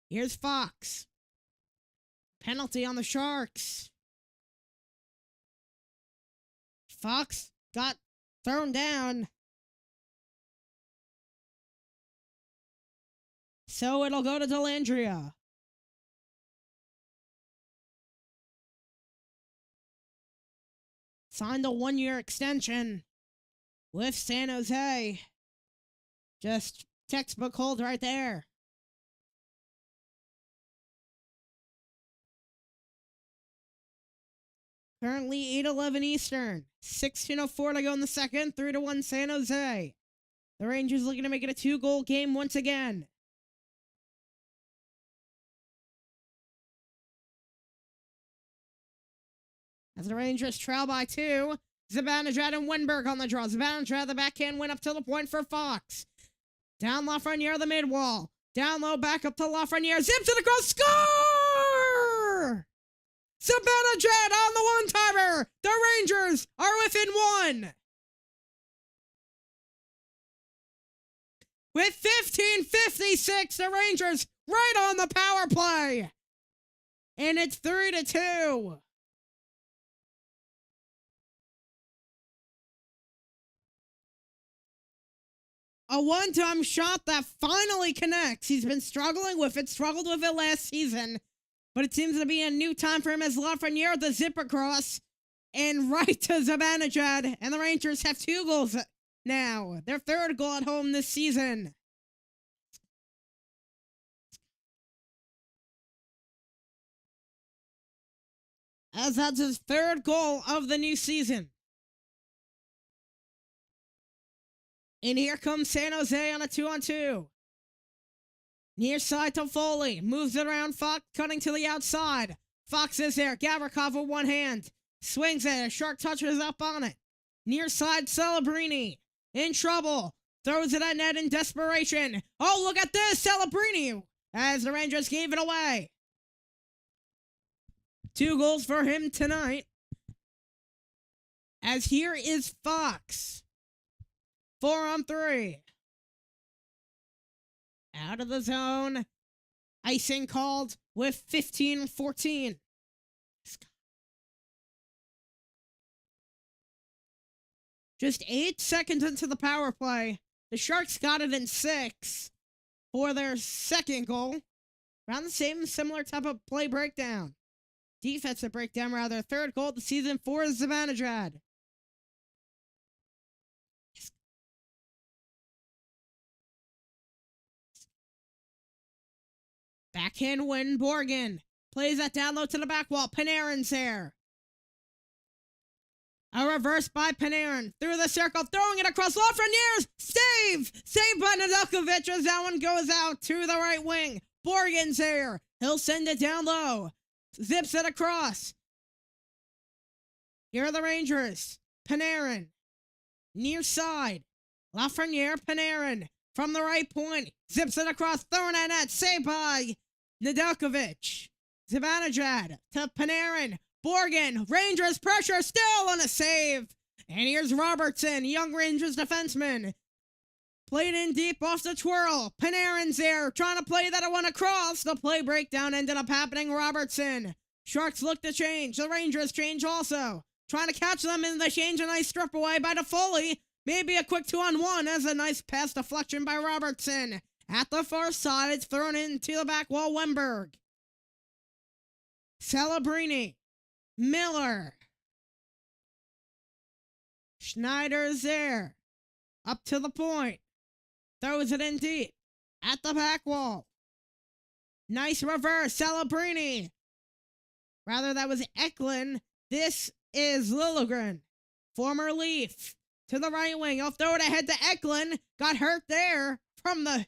Here's Fox. Penalty on the Sharks. Fox got thrown down. So it'll go to Dellandrea. Signed a 1-year extension with San Jose. Just textbook hold right there. Currently 8:11 Eastern. 16:04 to go in the second. 3-1 San Jose. The Rangers looking to make it a 2-goal game once again. As the Rangers trail by 2, Zibanejad and Wenberg on the draw. Zibanejad, the backhand went up to the point for Fox. Down Lafreniere, the mid-wall. Down low, back up to Lafreniere. Zips it across, score! Zibanejad on the one-timer. The Rangers are within 1. With 15:56, the Rangers right on the power play. And it's 3-2. A one-time shot that finally connects. He's been struggling with it, struggled with it last season, but it seems to be a new time for him as Lafreniere with the zip across and right to Zibanejad, and the Rangers have 2 goals now. Their 3rd goal at home this season. As that's his 3rd goal of the new season. And here comes San Jose on a 2-on-2. Near side to Foley. Moves it around Fox, cutting to the outside. Fox is there. Gavrikov with one hand. Swings it. A Shark touches up on it. Near side, Celebrini. In trouble. Throws it at net in desperation. Oh, look at this. Celebrini. As the Rangers gave it away. 2 goals for him tonight. As here is Fox. 4-on-3. Out of the zone. Icing called with 15-14. Just 8 seconds into the power play. The Sharks got it in 6 for their 2nd goal. Around the same similar type of play breakdown. Defensive breakdown, rather. 3rd goal of the season for Zibanejad. Backhand win, Borgen. Plays that down low to the back wall. Panarin's there. A reverse by Panarin. Through the circle, throwing it across Lafreniere's. Save! Save by Nedeljkovic as that one goes out to the right wing. Borgen's there. He'll send it down low. Zips it across. Here are the Rangers. Panarin. near side. Lafreniere Panarin from the right point. Zips it across, thrown at net. Saved by Nedeljkovic. Zibanejad to Panarin. Borgen. Rangers pressure still on a save. And here's Robertson, young Rangers defenseman. Played in deep off the twirl. Panarin's there, trying to play that one across. The play breakdown ended up happening. Robertson. Sharks look to change. The Rangers change also. Trying to catch them in the change, a nice strip away by Toffoli. Maybe a quick 2-on-1 as a nice pass deflection by Robertson. At the far side, it's thrown into the back wall. Wennberg. Celebrini. Miller. Schneider's there. Up to the point. Throws it in deep. At the back wall. Nice reverse. Celebrini. Rather, that was Eklund. This is Liljegren. Former Leaf. To the right wing. He'll throw it ahead to Eklund. Got hurt there from the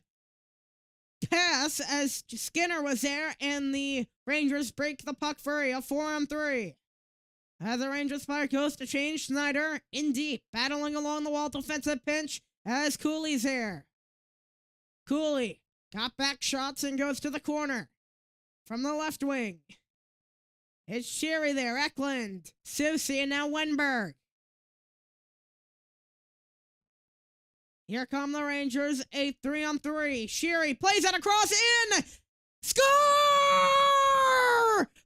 pass as Skinner was there. And the Rangers break the puck free. A 4-on-3. As the Rangers fire goes to change, Schneider in deep. Battling along the wall. Defensive pinch as Cooley's there. Cooley got back shots and goes to the corner. From the left wing. It's Sherry there. Eklund. Susie and now Wennberg. Here come the Rangers. A 3-on-3. Sherry plays it across in. Score!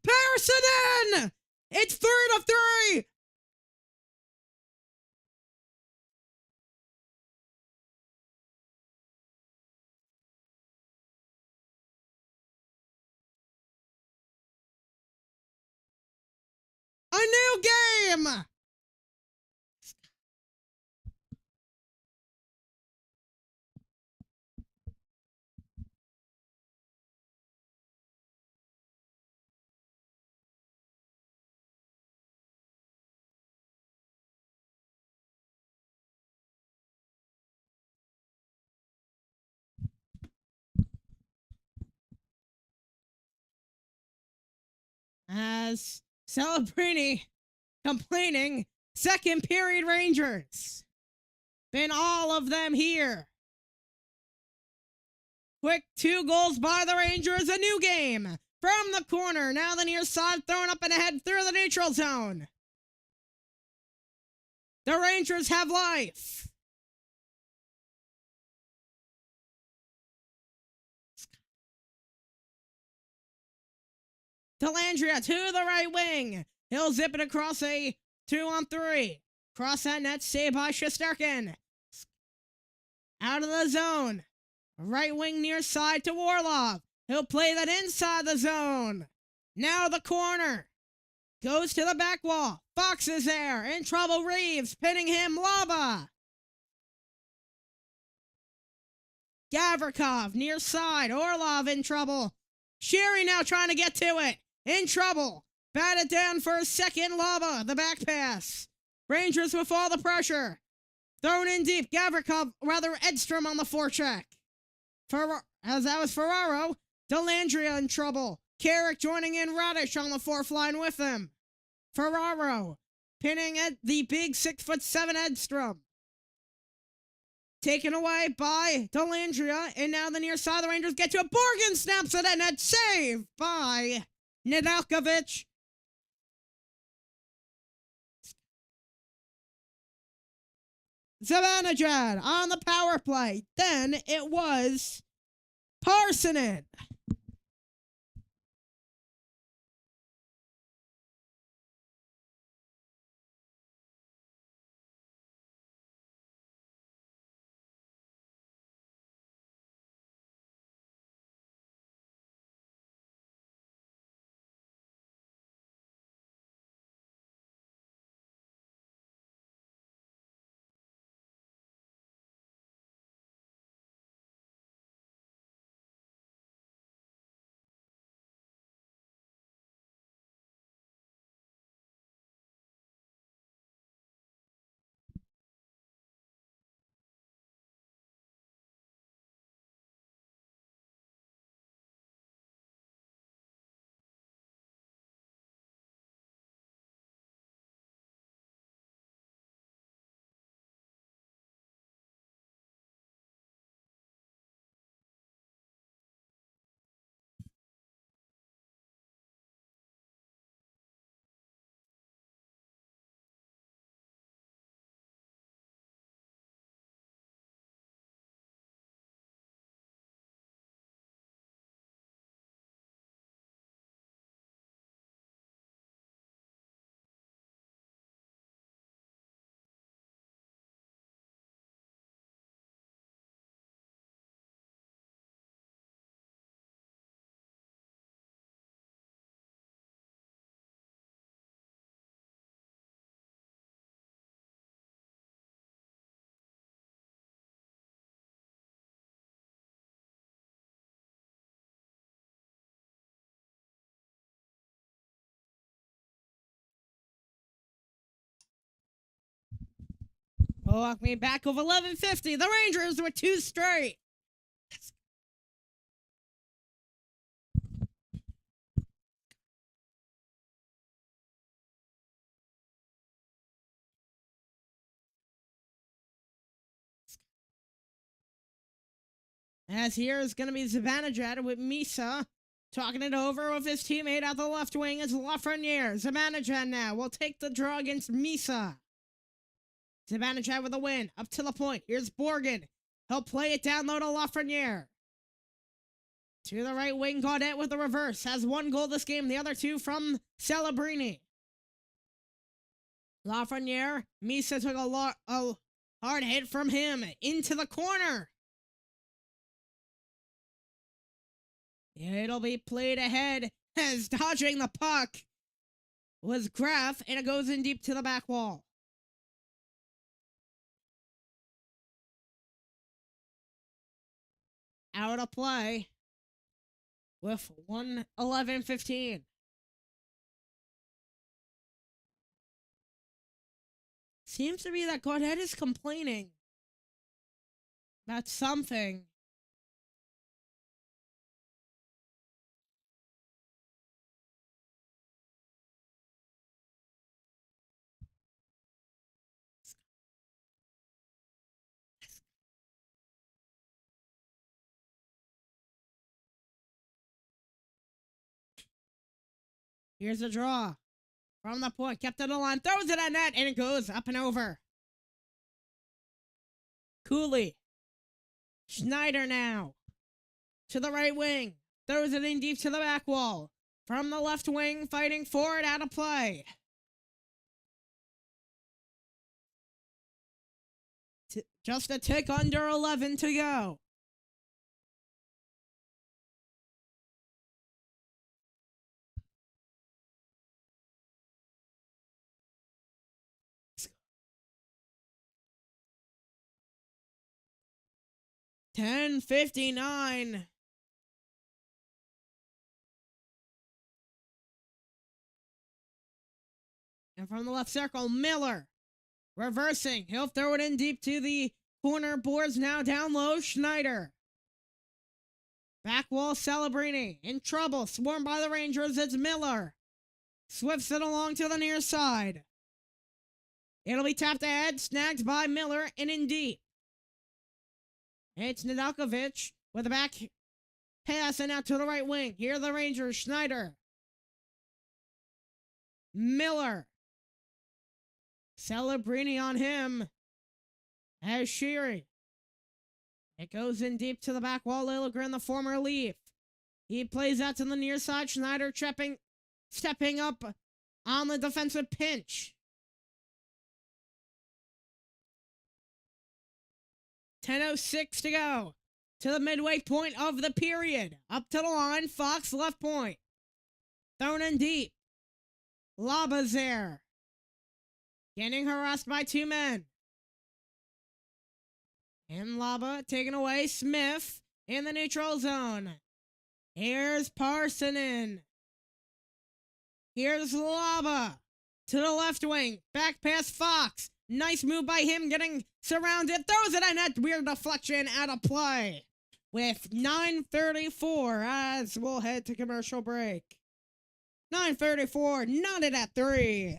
Patterson! It's 3-3. A new game! As Celebrini complaining, second period Rangers. Been all of them here. Quick 2 goals by the Rangers, a new game. From the corner, now the near side thrown up and ahead through the neutral zone. The Rangers have life. Dellandrea to the right wing. He'll zip it across a 2-on-3. Cross that net, saved by Shesterkin. Out of the zone. Right wing near side to Orlov. He'll play that inside the zone. Now the corner. Goes to the back wall. Fox is there. In trouble, Reeves. Pinning him, Laba. Gavrikov near side. Orlov in trouble. Sherry now trying to get to it. In trouble. Batted down for a second. Laba, the back pass. Rangers with all the pressure. Thrown in deep. Gavrikov, rather Edstrom on the forecheck. As that was Ferraro. Dellandrea in trouble. Carrick joining in Radish on the fourth line with him. Ferraro pinning at the big 6'7" Edstrom. Taken away by Dellandrea, and now the near side of the Rangers get to it. Borgen snaps it and it's saved by Nedeljkovic. Zibanejad on the power play. Then it was Parsonen. Milwaukee back of 1150. The Rangers with 2 straight. As here is going to be Zibanejad with Misa. Talking it over with his teammate at the left wing is Lafreniere. Zibanejad now will take the draw against Misa. Zibanejad with a win. Up to the point. Here's Borgen. He'll play it down low to Lafreniere. To the right wing, Gaudette with the reverse. Has 1 goal this game. The other 2 from Celebrini. Lafreniere. Misa took a hard hit from him. Into the corner. It'll be played ahead as dodging the puck was Graf, and it goes in deep to the back wall. Out of play with 1:11:15. Seems to be that Gaudette is complaining about something. Here's a draw. From the point, kept it on, throws it at net, and it goes up and over. Cooley. Schneider now. To the right wing. Throws it in deep to the back wall. From the left wing, fighting forward, out of play. Just a tick under 11 to go. $10:59. And from the left circle, Miller. Reversing. He'll throw it in deep to the corner boards now down low. Schneider. Back wall, Celebrini. In trouble. Swarmed by the Rangers. It's Miller. Swifts it along to the near side. It'll be tapped ahead. Snagged by Miller and in deep. It's Nedeljkovic with a back pass and out to the right wing. Here are the Rangers. Schneider. Miller. Celebrini on him. As Sheary. It goes in deep to the back wall. Liljegren, the former Leaf. He plays out to the near side. Schneider stepping up on the defensive pinch. 10:06 to go. To the midway point of the period. Up to the line. Fox left point. Thrown in deep. Laba's there. Getting harassed by 2 men. And Laba taken away. Smith in the neutral zone. Here's Parsonen. Here's Laba to the left wing. Back past Fox. Nice move by him getting surrounded. Throws it in net. Weird deflection out of play. With 9:34 as we'll head to commercial break. 9:34, knotted at 3.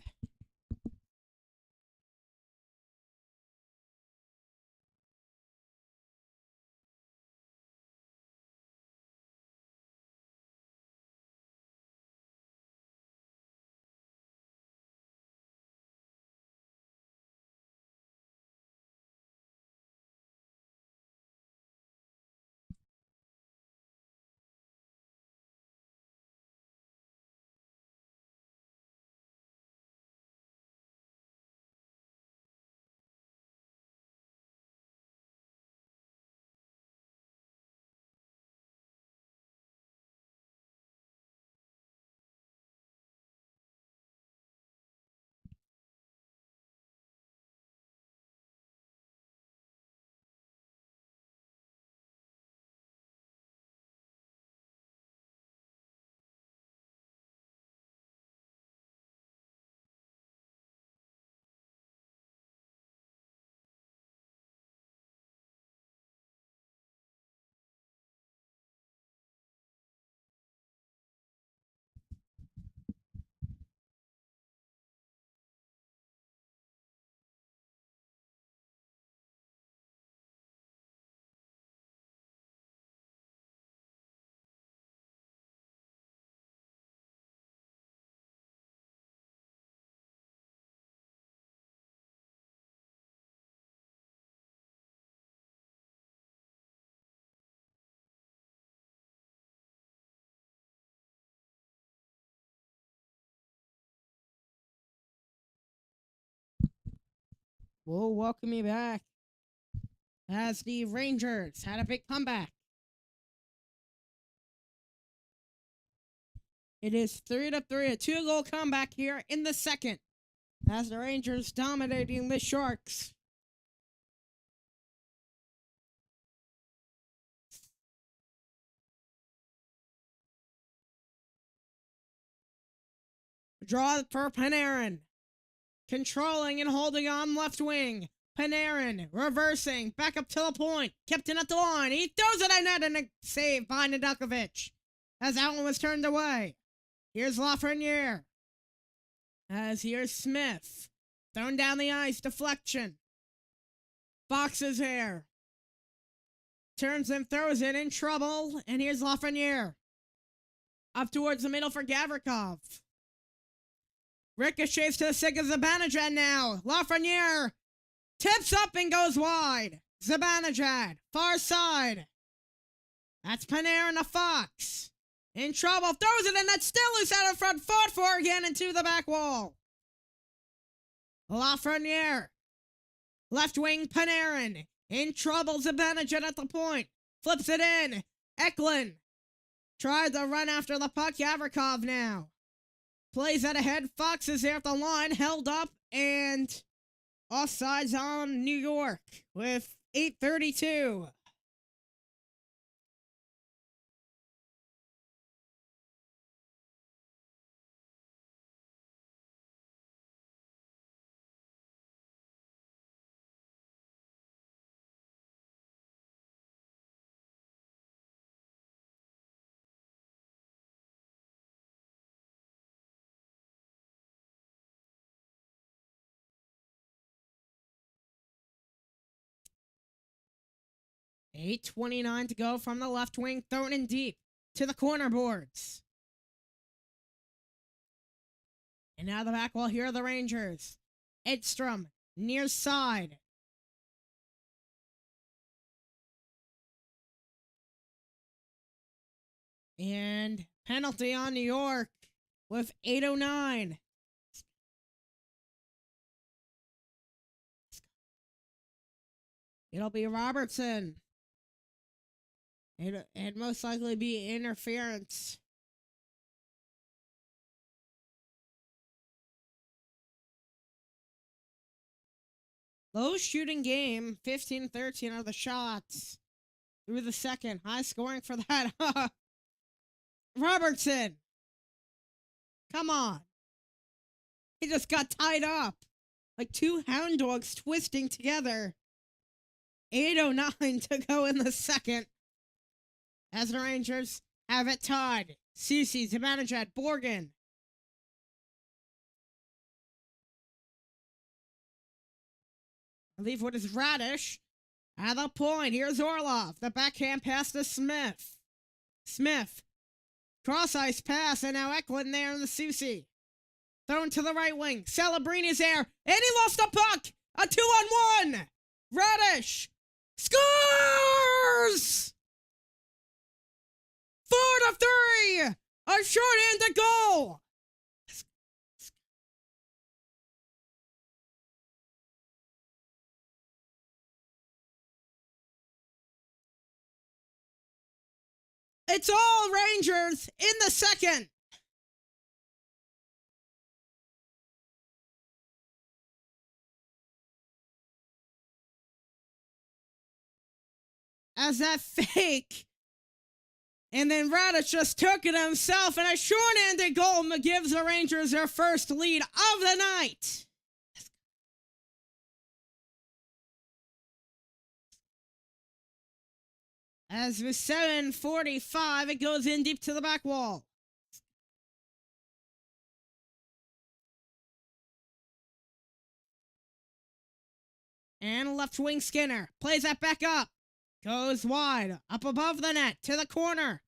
we'll welcome you back as the Rangers had a big comeback. It is 3-3, a 2-goal comeback here in the second, as the Rangers dominating the Sharks. Draw for Panarin. Controlling and holding on left wing. Panarin reversing, back up to the point. Kept it at the line. He throws it at net and a save by Nedeljkovic as that one was turned away. Here's Lafreniere. As here's Smith. Thrown down the ice, deflection. Fox is here. Turns and throws it in trouble. And here's Lafreniere. Up towards the middle for Gavrikov. Ricochets to the stick of Zibanejad now. Lafreniere tips up and goes wide. Zibanejad, far side. That's Panarin to Fox. In trouble, throws it, and that's still loose out in front. Fought for again into the back wall. Lafreniere. Left wing Panarin. In trouble, Zibanejad at the point. Flips it in. Eklund tried to run after the puck. Gavrikov now. Plays that ahead. Fox is there at the line. Held up and offsides on New York with 8:32. $8:29 to go from the left wing, thrown in deep to the corner boards. And now the back wall, here are the Rangers. Edstrom, near side. And penalty on New York with 8:09. It'll be Robertson. It'd most likely be interference. Low shooting game, 15-13 are the shots through the second. High scoring for that. Robertson. Come on. He just got tied up. Like two hound dogs twisting together. 8:09 to go in the second. As the Rangers have it tied. Ceci, Zibanejad, Borgen. I believe what is Radish. At the point, here's Orlov. The backhand pass to Smith. Smith. Cross-ice pass, and now Eklund there in the Ceci. Thrown to the right wing. Celebrini's there, and he lost the puck. A 2-on-1. Radish scores! 4-3. A short-handed goal. It's all Rangers in the second. As that fake. And then Radish just took it himself, and a short-handed goal gives the Rangers their first lead of the night. As with 7:45, it goes in deep to the back wall. And left wing Skinner plays that back up. Goes wide, up above the net, to the corner.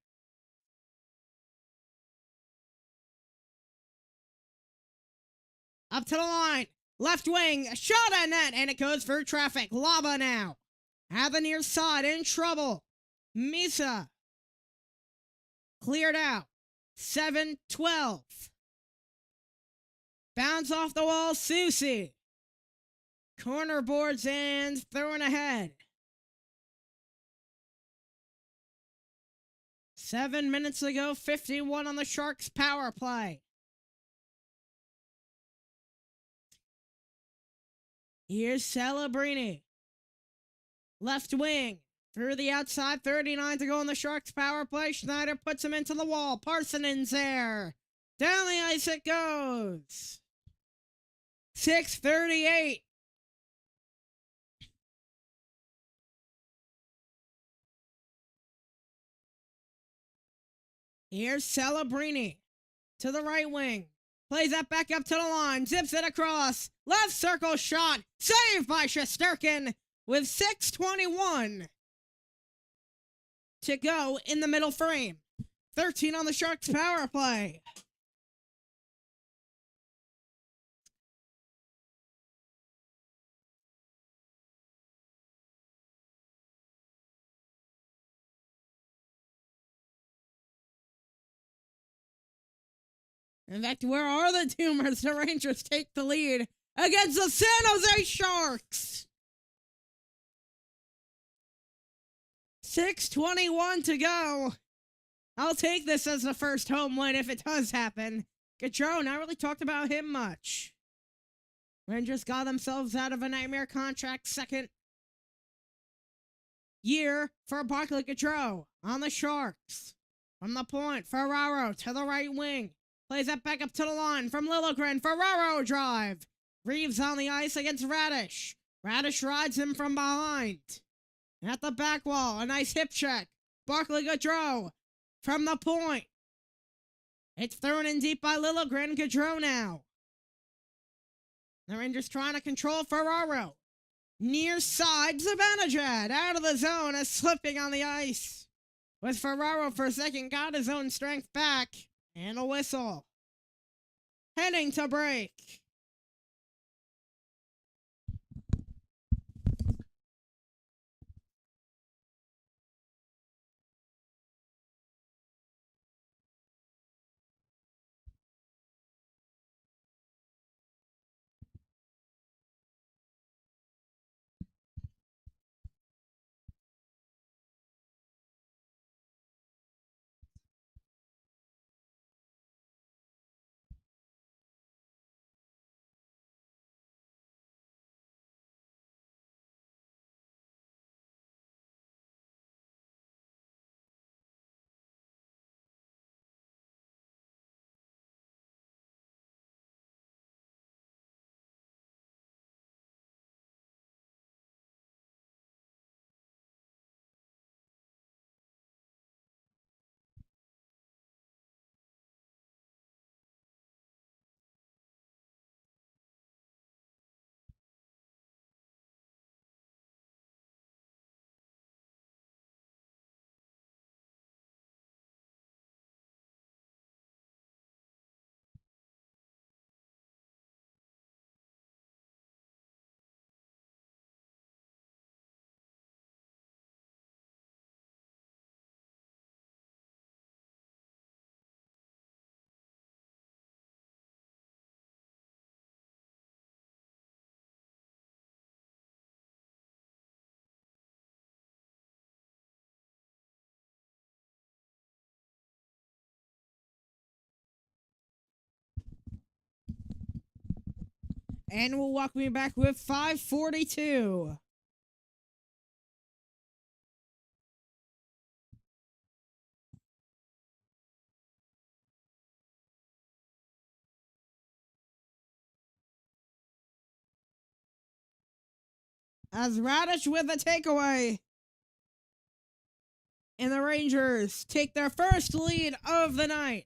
Up to the line. Left wing, shot at net, and it goes for traffic. Laba now. At the near side, in trouble. Misa. Cleared out. 7-12. Bounce off the wall, Susie. Corner boards and throwing ahead. 7 minutes ago, 51 on the Sharks' power play. Here's Celebrini. Left wing. Through the outside, 39 to go on the Sharks' power play. Schneider puts him into the wall. Parsonen's there. Down the ice it goes. 6:38. Here's Celebrini to the right wing. Plays that back up to the line. Zips it across. Left circle shot. Saved by Shesterkin with 6:21 to go in the middle frame. 13 on the Sharks' power play. In fact, where are the Doomers? The Rangers take the lead against the San Jose Sharks. 6:21 to go. I'll take this as the first home win if it does happen. Gaudreau, not really talked about him much. Rangers got themselves out of a nightmare contract, second year for Barclay Gaudreau on the Sharks. From the point, Ferraro to the right wing. Plays that back up to the line from Liljegren. Ferraro drive. Reeves on the ice against Radish. Radish rides him from behind. At the back wall, a nice hip check. Barclay Gaudreau from the point. It's thrown in deep by Liljegren. Gaudreau now. The Rangers trying to control Ferraro. Near side, Zibanejad out of the zone is slipping on the ice. With Ferraro for a second, got his own strength back. And a whistle. Heading to break. And will walk me back with 5:42. As Radish with a takeaway. And the Rangers take their first lead of the night.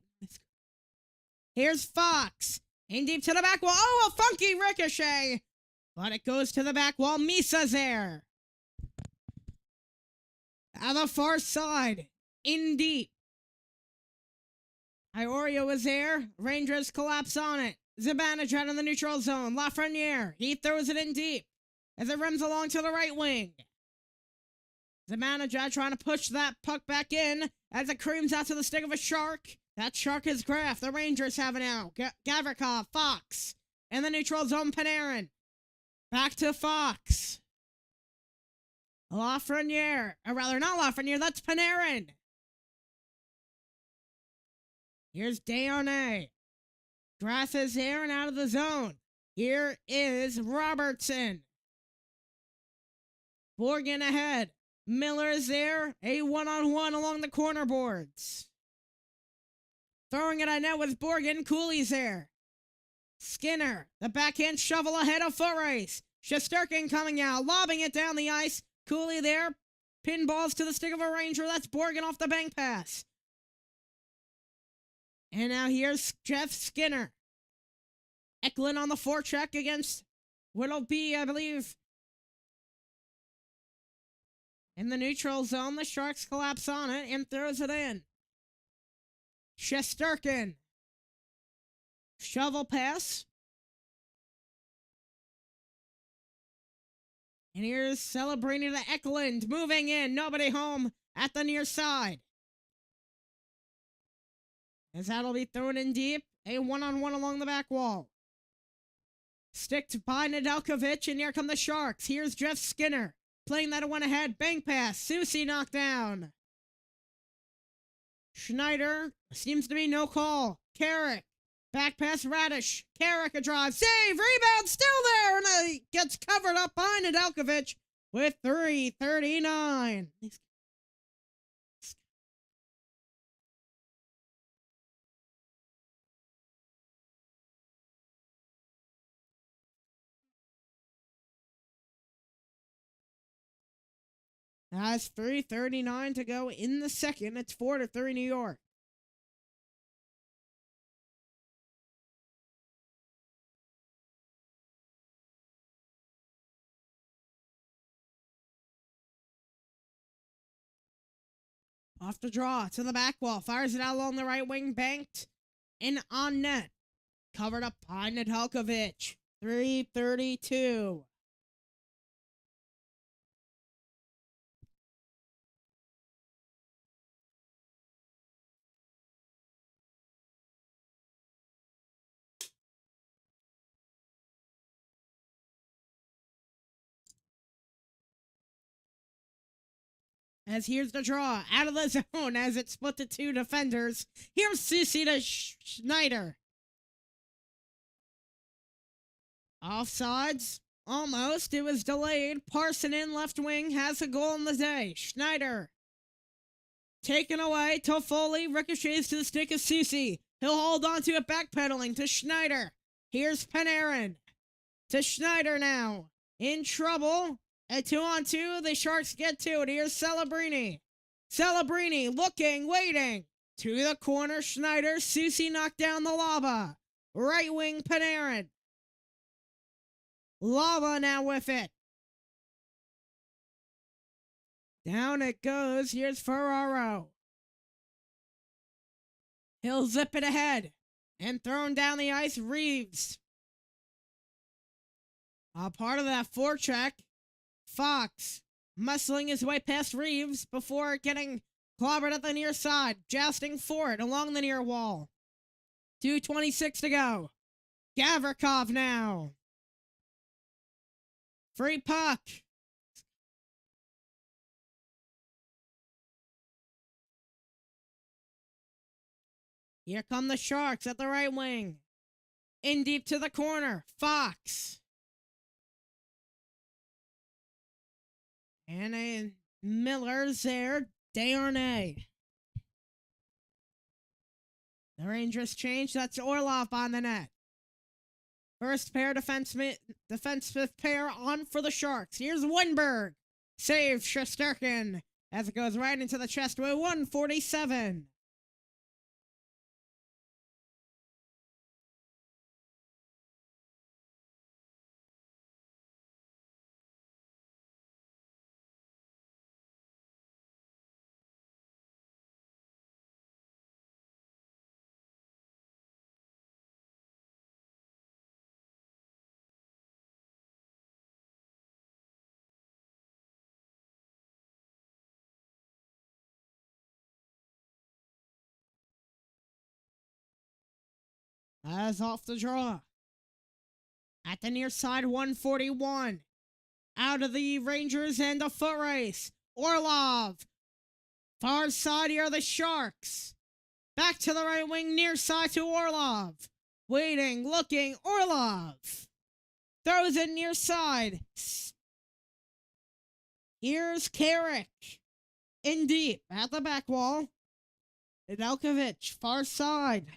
Here's Fox. In deep to the back wall. Oh, a funky ricochet. But it goes to the back wall. Misa's there. On the far side. In deep. Iorio is there. Rangers collapse on it. Zibanejad in the neutral zone. Lafreniere. He throws it in deep. As it rims along to the right wing. Zibanejad trying to push that puck back in. As it creams out to the stick of a Shark. That Shark is Graf. The Rangers have it now. Gavrikov, Fox. In the neutral zone, Panarin. Back to Fox. Lafreniere. Or rather, not Lafreniere, that's Panarin. Here's Desharnais. Grass is here and out of the zone. Here is Robertson. Borgen ahead. Miller is there. A one-on-one along the corner boards. Throwing it on net with Borgen. Cooley's there. Skinner. The backhand shovel ahead of foot race. Shesterkin coming out. Lobbing it down the ice. Cooley there. Pinballs to the stick of a Ranger. That's Borgen off the bank pass. And now here's Jeff Skinner. Eklund on the forecheck against what'll be, I believe, in the neutral zone. The Sharks collapse on it and throws it in. Shesterkin. Shovel pass. And here's Celebrini to Eklund. Moving in. Nobody home at the near side. As that'll be thrown in deep. A one-on-one along the back wall. Sticked by Nedeljkovic, and here come the Sharks. Here's Jeff Skinner. Playing that one ahead. Bank pass. Susie knocked down. Schneider. Seems to be no call. Carrick. Back pass Radish. Carrick a drive. Save. Rebound. Still there. And it gets covered up by Nedeljkovic with 3:39. That's 3:39 to go in the second. It's 4-3 New York. Off the draw to the back wall. Fires it out along the right wing. Banked in on net. Covered up by Nedeljkovic. 3:32. As here's the draw out of the zone as it split to two defenders. Here's Susie to Schneider. Offsides? Almost. It was delayed. Parson in left wing has a goal in the day. Schneider. Taken away. Toffoli ricochets to the stick of Susie. He'll hold on to it, backpedaling to Schneider. Here's Panarin. To Schneider now. In trouble. A 2-on-2, the Sharks get to it. Here's Celebrini. Celebrini looking, waiting. To the corner, Schneider. Susie knocked down the lava. Right wing, Panarin. Lava now with it. Down it goes. Here's Ferraro. He'll zip it ahead. And thrown down the ice, Reeves. A part of that forecheck. Fox muscling his way past Reeves before getting clobbered at the near side, jousting for it along the near wall. 2:26 to go. Gavrikov now. Free puck. Here come the Sharks at the right wing. In deep to the corner. Fox. And Miller's there. Desharnais. The Rangers change. That's Orlov on the net. First pair defensive pair on for the Sharks. Here's Winberg. Save Shesterkin as it goes right into the chest with 147. As off the draw. At the near side, 141. Out of the Rangers and a foot race. Orlov. Far side here are the Sharks. Back to the right wing, near side to Orlov. Waiting, looking, Orlov. Throws it near side. Here's Carrick. In deep, at the back wall. Nedeljkovic, far side.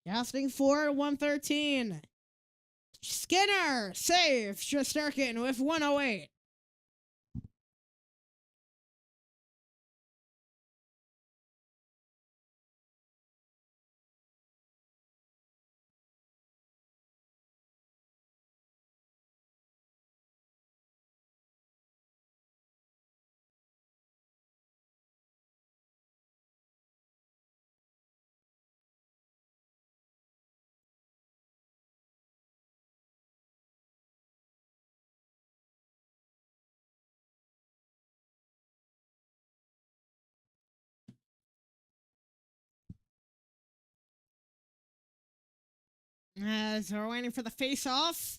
Casting for 113. Skinner, save. Shesterkin with 108. As we're waiting for the face-off,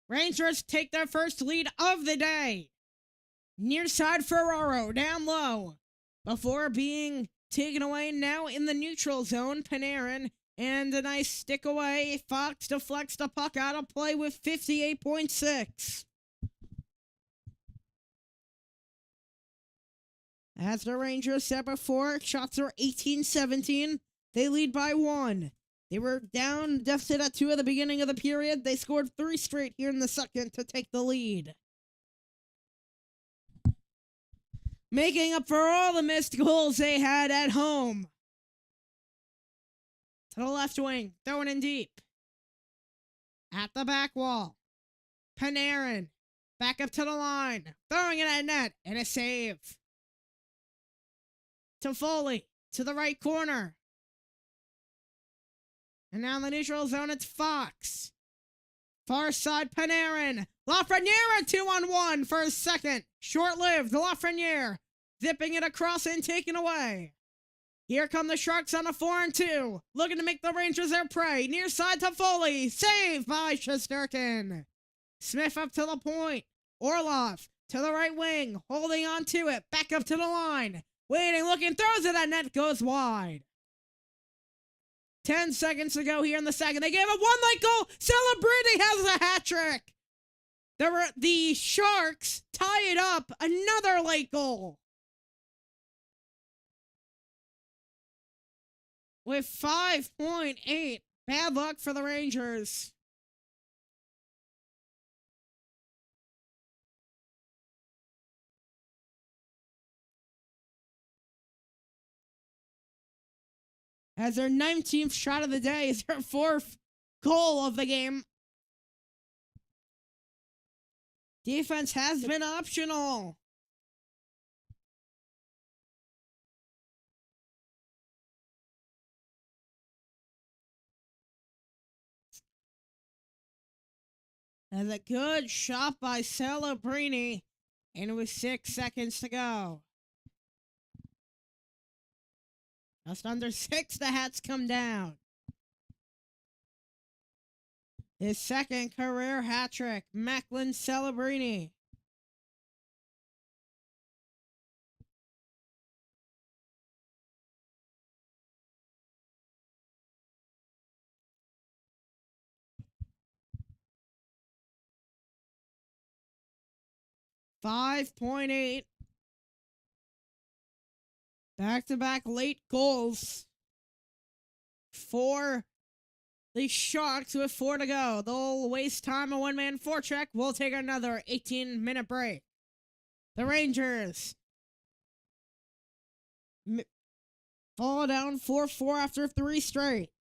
Rangers take their first lead of the day. Near side Ferraro, down low. Before being taken away now in the neutral zone, Panarin. And a nice stick away. Fox deflects the puck out of play with 58.6. As the Rangers said before, shots are 18-17. They lead by 1. They were down deficit at 2 at the beginning of the period. They scored 3 straight here in the second to take the lead. Making up for all the missed goals they had at home. To the left wing, throwing in deep. At the back wall. Panarin, back up to the line. Throwing it at net, and a save. To Foley, to the right corner. And now in the neutral zone, it's Fox. Far side, Panarin. Lafreniere at 2-on-1 for a second. Short-lived, Lafreniere. Zipping it across and taken away. Here come the Sharks on a 4-on-2. Looking to make the Rangers their prey. Near side to Foley. Saved by Shesterkin. Smith up to the point. Orlov to the right wing. Holding on to it. Back up to the line. Waiting, looking, throws it at net, goes wide. 10 seconds to go here in the second. They gave a one-late goal. Celebrini has a hat trick. The Sharks tie it up. Another late goal. With 5.8. Bad luck for the Rangers. As their 19th shot of the day is their 4th goal of the game. Defense has been optional. As a good shot by Celebrini, and with 6 seconds to go. Just under 6, the Hats come down. His second career hat trick, Macklin Celebrini. .8. Back-to-back late goals for the Sharks with 4 to go. They'll waste time on one-man forecheck. We'll take another 18-minute break. The Rangers fall down 4-4 after 3 straight.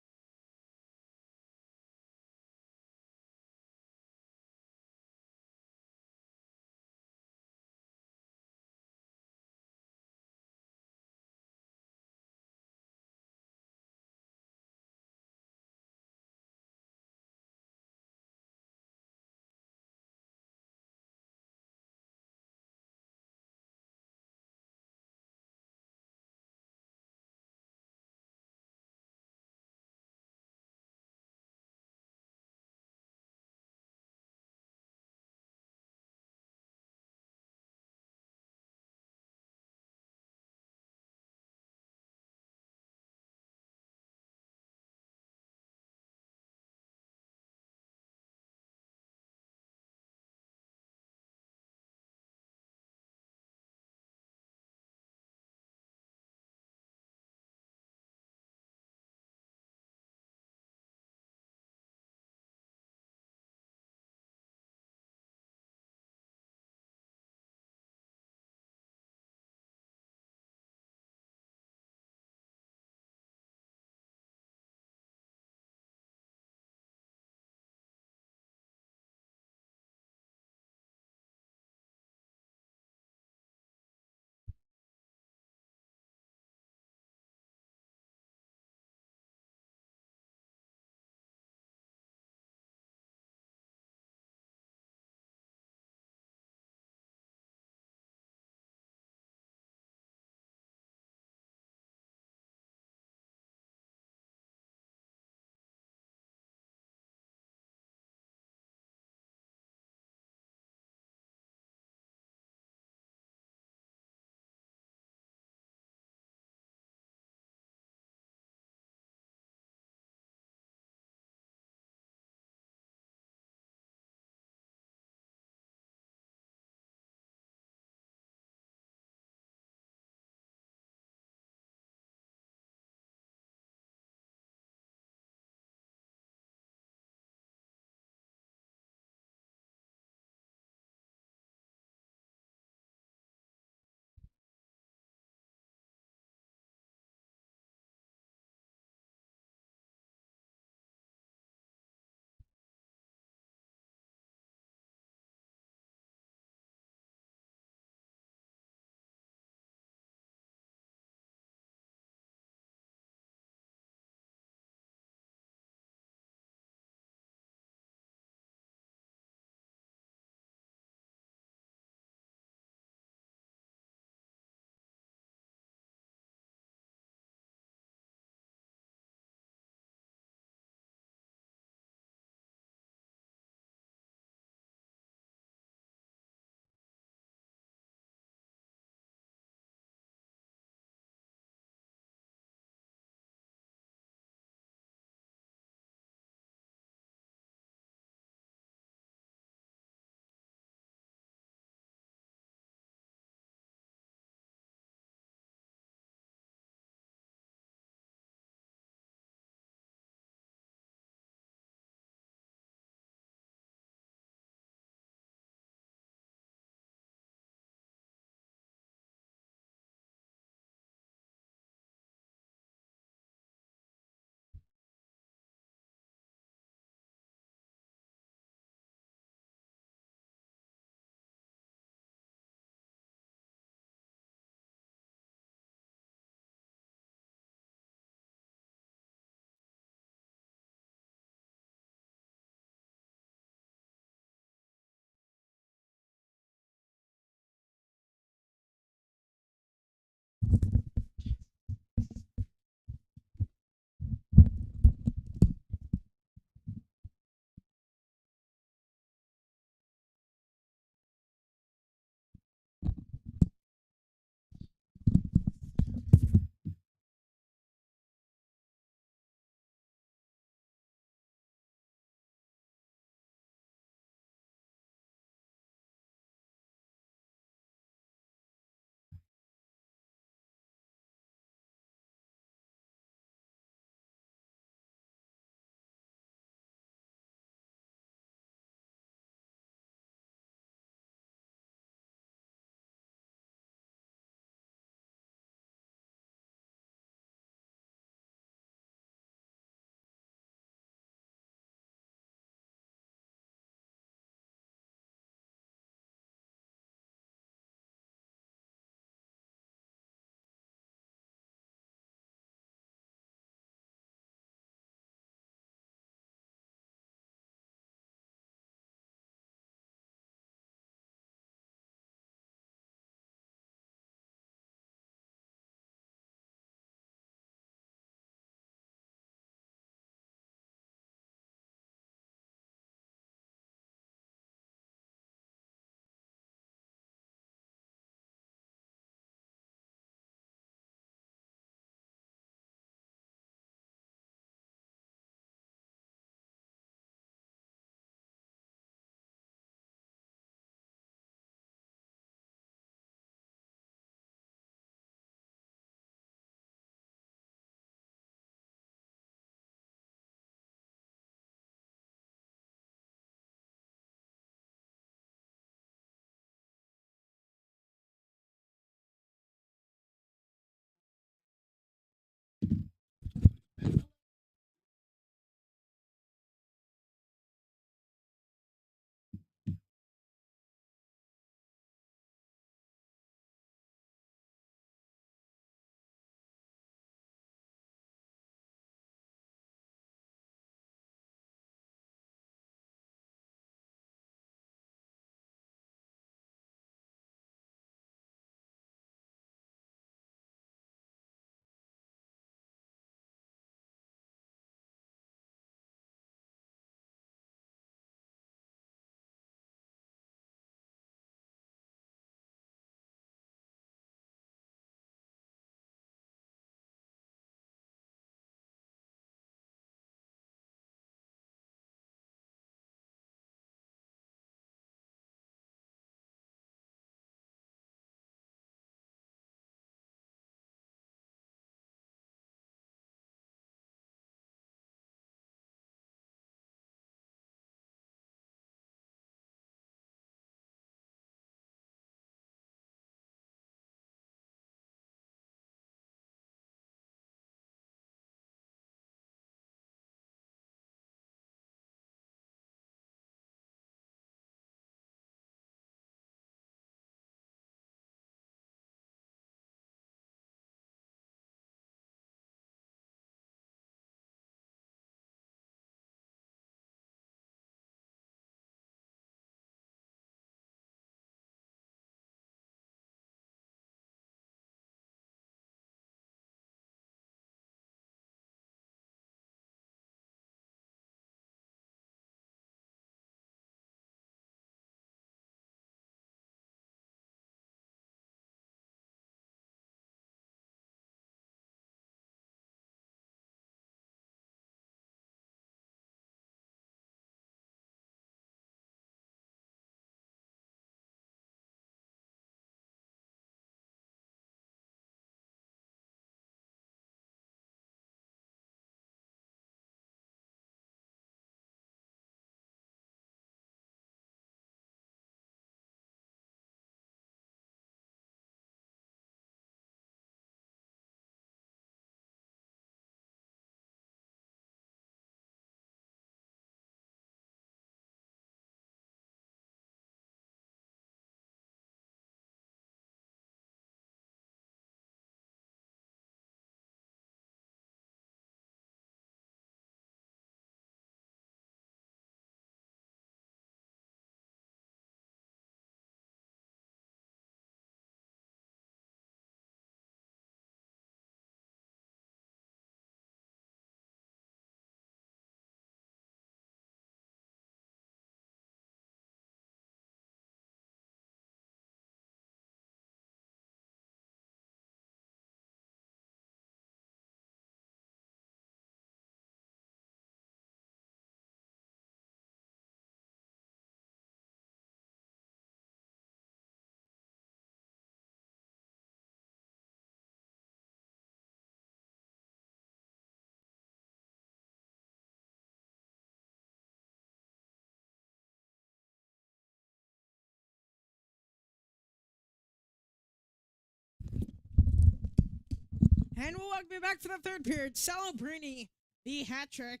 And we'll welcome you back for the third period, celebrating the hat trick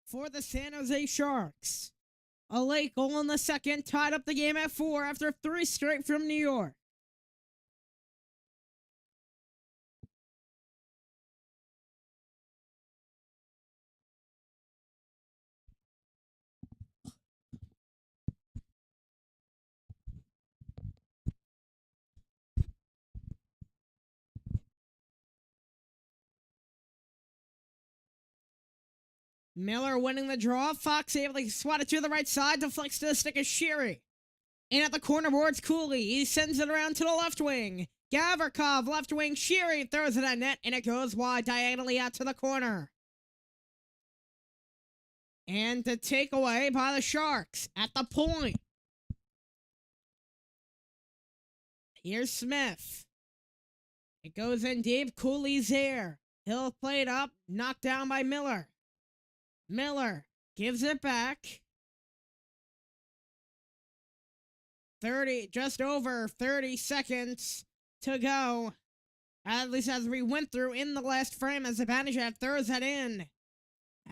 for the San Jose Sharks. A late goal in the second tied up the game at 4 after 3 straight from New York. Miller winning the draw. Fox able to swat it to the right side. Deflects to the stick of Sheary. In at the corner boards, Cooley. He sends it around to the left wing. Gavrikov, left wing. Sheary throws it at net, and it goes wide diagonally out to the corner. And the takeaway by the Sharks at the point. Here's Smith. It goes in deep. Cooley's there. He'll play it up. Knocked down by Miller. Miller gives it back. 30, just over 30 seconds to go. At least as we went through in the last frame as Zibanejad throws that in.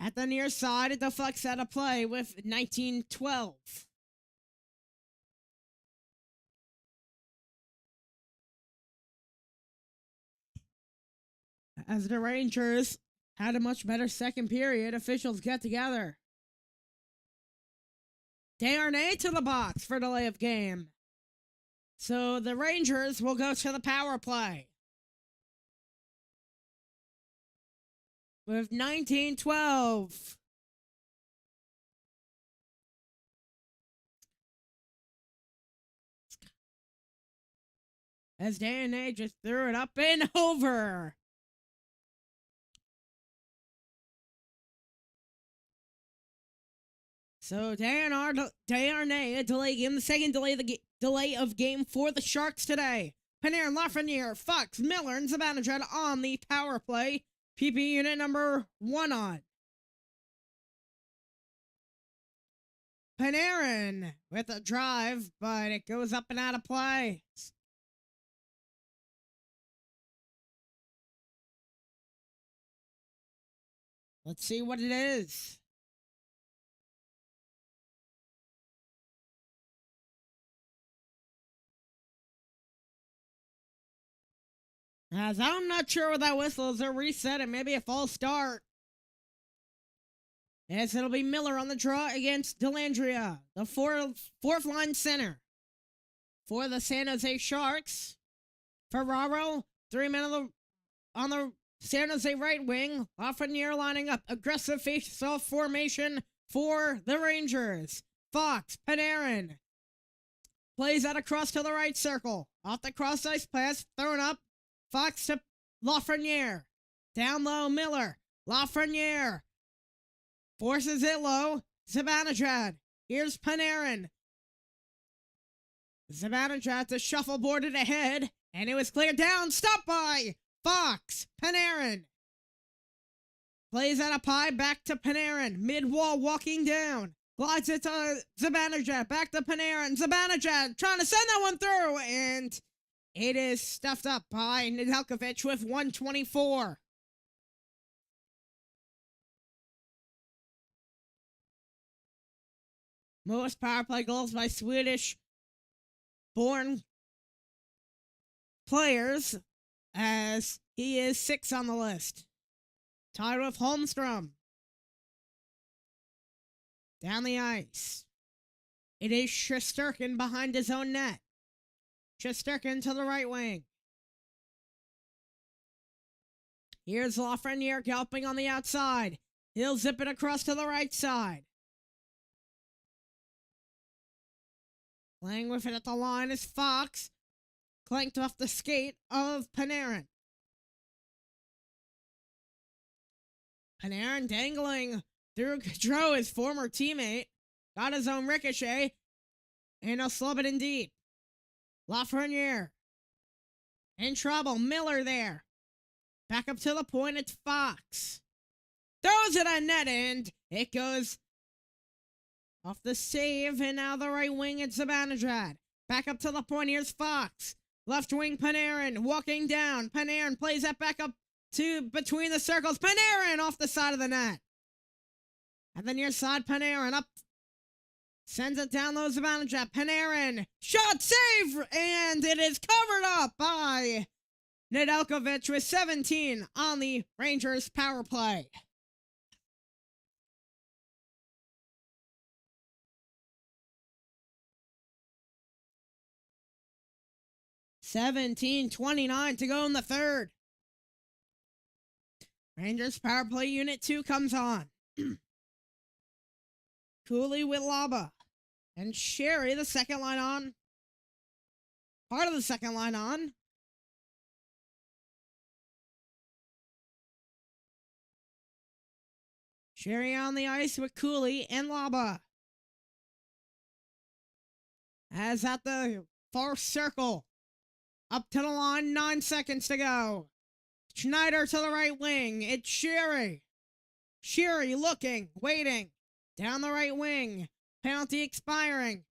At the near side, it deflects out of play with 19-12. As the Rangers had a much better second period, officials get together. Desharnais to the box for delay of game. So the Rangers will go to the power play. With 19-12. As Desharnais just threw it up and over. So Desharnais, a delay game, the second delay of game for the Sharks today. Panarin, Lafreniere, Fox, Miller, and Zibanejad on the power play. PP unit number 1 on. Panarin with a drive, but it goes up and out of play. Let's see what it is. As I'm not sure what that whistle is, a reset and maybe a false start. Yes, it'll be Miller on the draw against Dellandrea, the fourth line center. For the San Jose Sharks, Ferraro, 3 men on the San Jose right wing. Lafreniere lining up. Aggressive face-off formation for the Rangers. Fox, Panarin. Plays out across to the right circle. Off the cross-ice pass, thrown up. Fox to Lafreniere. Down low, Miller. Lafreniere. Forces it low. Zibanejad. Here's Panarin. Zibanejad to shuffleboard it ahead. And it was cleared down. Stopped by Fox. Panarin. Plays out a pie. Back to Panarin. Mid-wall walking down. Glides it to Zibanejad. Back to Panarin. Zibanejad trying to send that one through. And it is stuffed up by Nedeljkovic with 124. Most power play goals by Swedish-born players, as he is 6 on the list. Tied with Holmstrom. Down the ice. It is Shesterkin behind his own net. Shesterkin to the right wing. Here's Lafreniere galloping on the outside. He'll zip it across to the right side. Playing with it at the line is Fox. Clanked off the skate of Panarin. Panarin dangling through Gaudreau, his former teammate. Got his own ricochet. And he'll slub it indeed. Lafreniere. In trouble. Miller there. Back up to the point. It's Fox. Throws it on net, and it goes off the save. And now the right wing, it's Zibanejad. Back up to the point. Here's Fox. Left wing Panarin. Walking down. Panarin plays that back up to between the circles. Panarin off the side of the net. At the near side, Panarin up. Sends it down low as the boundary jet. Panarin. Shot save. And it is covered up by Nedeljkovic with 17 on the Rangers power play. $17:29 to go in the third. Rangers power play unit 2 comes on. Cooley with Laba. And Sherry, the second line on. Part of the second line on. Sherry on the ice with Cooley and Laba. As at the far circle. Up to the line, 9 seconds to go. Schneider to the right wing. It's Sherry. Sherry looking, waiting. Down the right wing. Penalty expiring.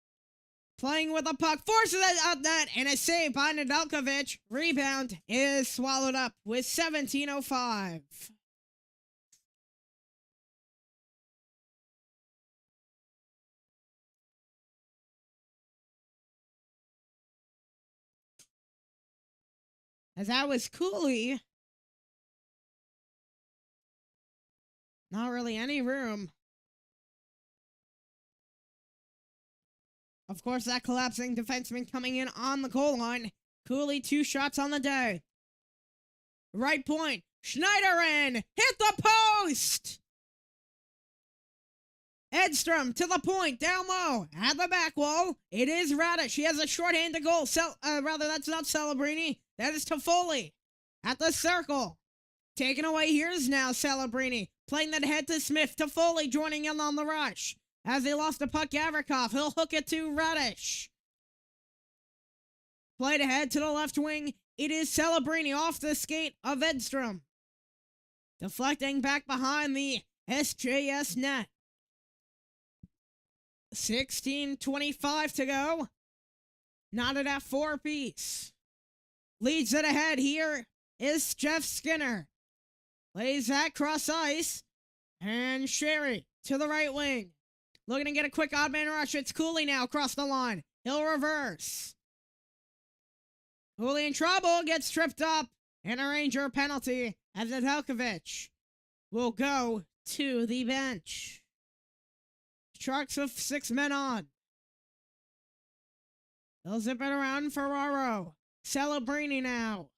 Playing with the puck. Forces it out net. And a save by Nedeljkovic. Rebound is swallowed up with 17:05. As that was Cooley. Not really any room. Of course, that collapsing defenseman coming in on the goal line. Cooley 2 shots on the day. Right point. Schneider in. Hit the post. Edstrom to the point. Down low. At the back wall. It is Radish. He has a short-handed goal. That's not Celebrini. That is Toffoli. At the circle. Taken away. Here's now Celebrini. Playing that head to Smith. Toffoli joining in on the rush. As they lost the puck, Gavrikov. He'll hook it to Radish. Played ahead to the left wing. It is Celebrini off the skate of Edstrom. Deflecting back behind the SJS net. 16:25 to go. Knotted at 4 apiece. Leads it ahead. Here is Jeff Skinner. Lays that cross ice. And Sherry to the right wing. Looking to get a quick odd man rush. It's Cooley now across the line. He'll reverse. Cooley in trouble. Gets tripped up. And a Ranger penalty as Nedeljkovic will go to the bench. Sharks with 6 men on. They'll zip it around Ferraro. Celebrini now.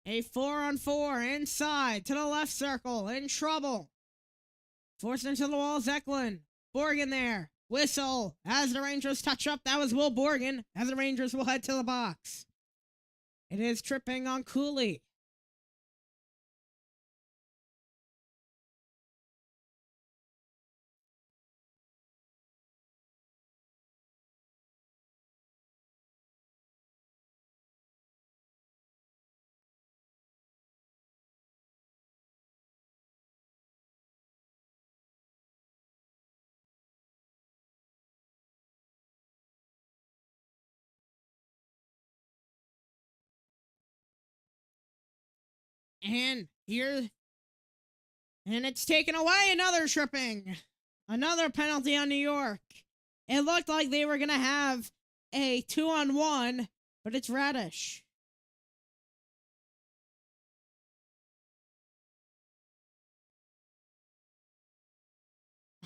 A 4-on-4 inside to the left circle. In trouble. Forced into the wall, Zeklin. Borgen there. Whistle. As the Rangers touch up, that was Will Borgen. As the Rangers will head to the box. It is tripping on Cooley. And it's taken away. Another tripping. Another penalty on New York. It looked like they were going to have a 2-on-1, but it's Radish.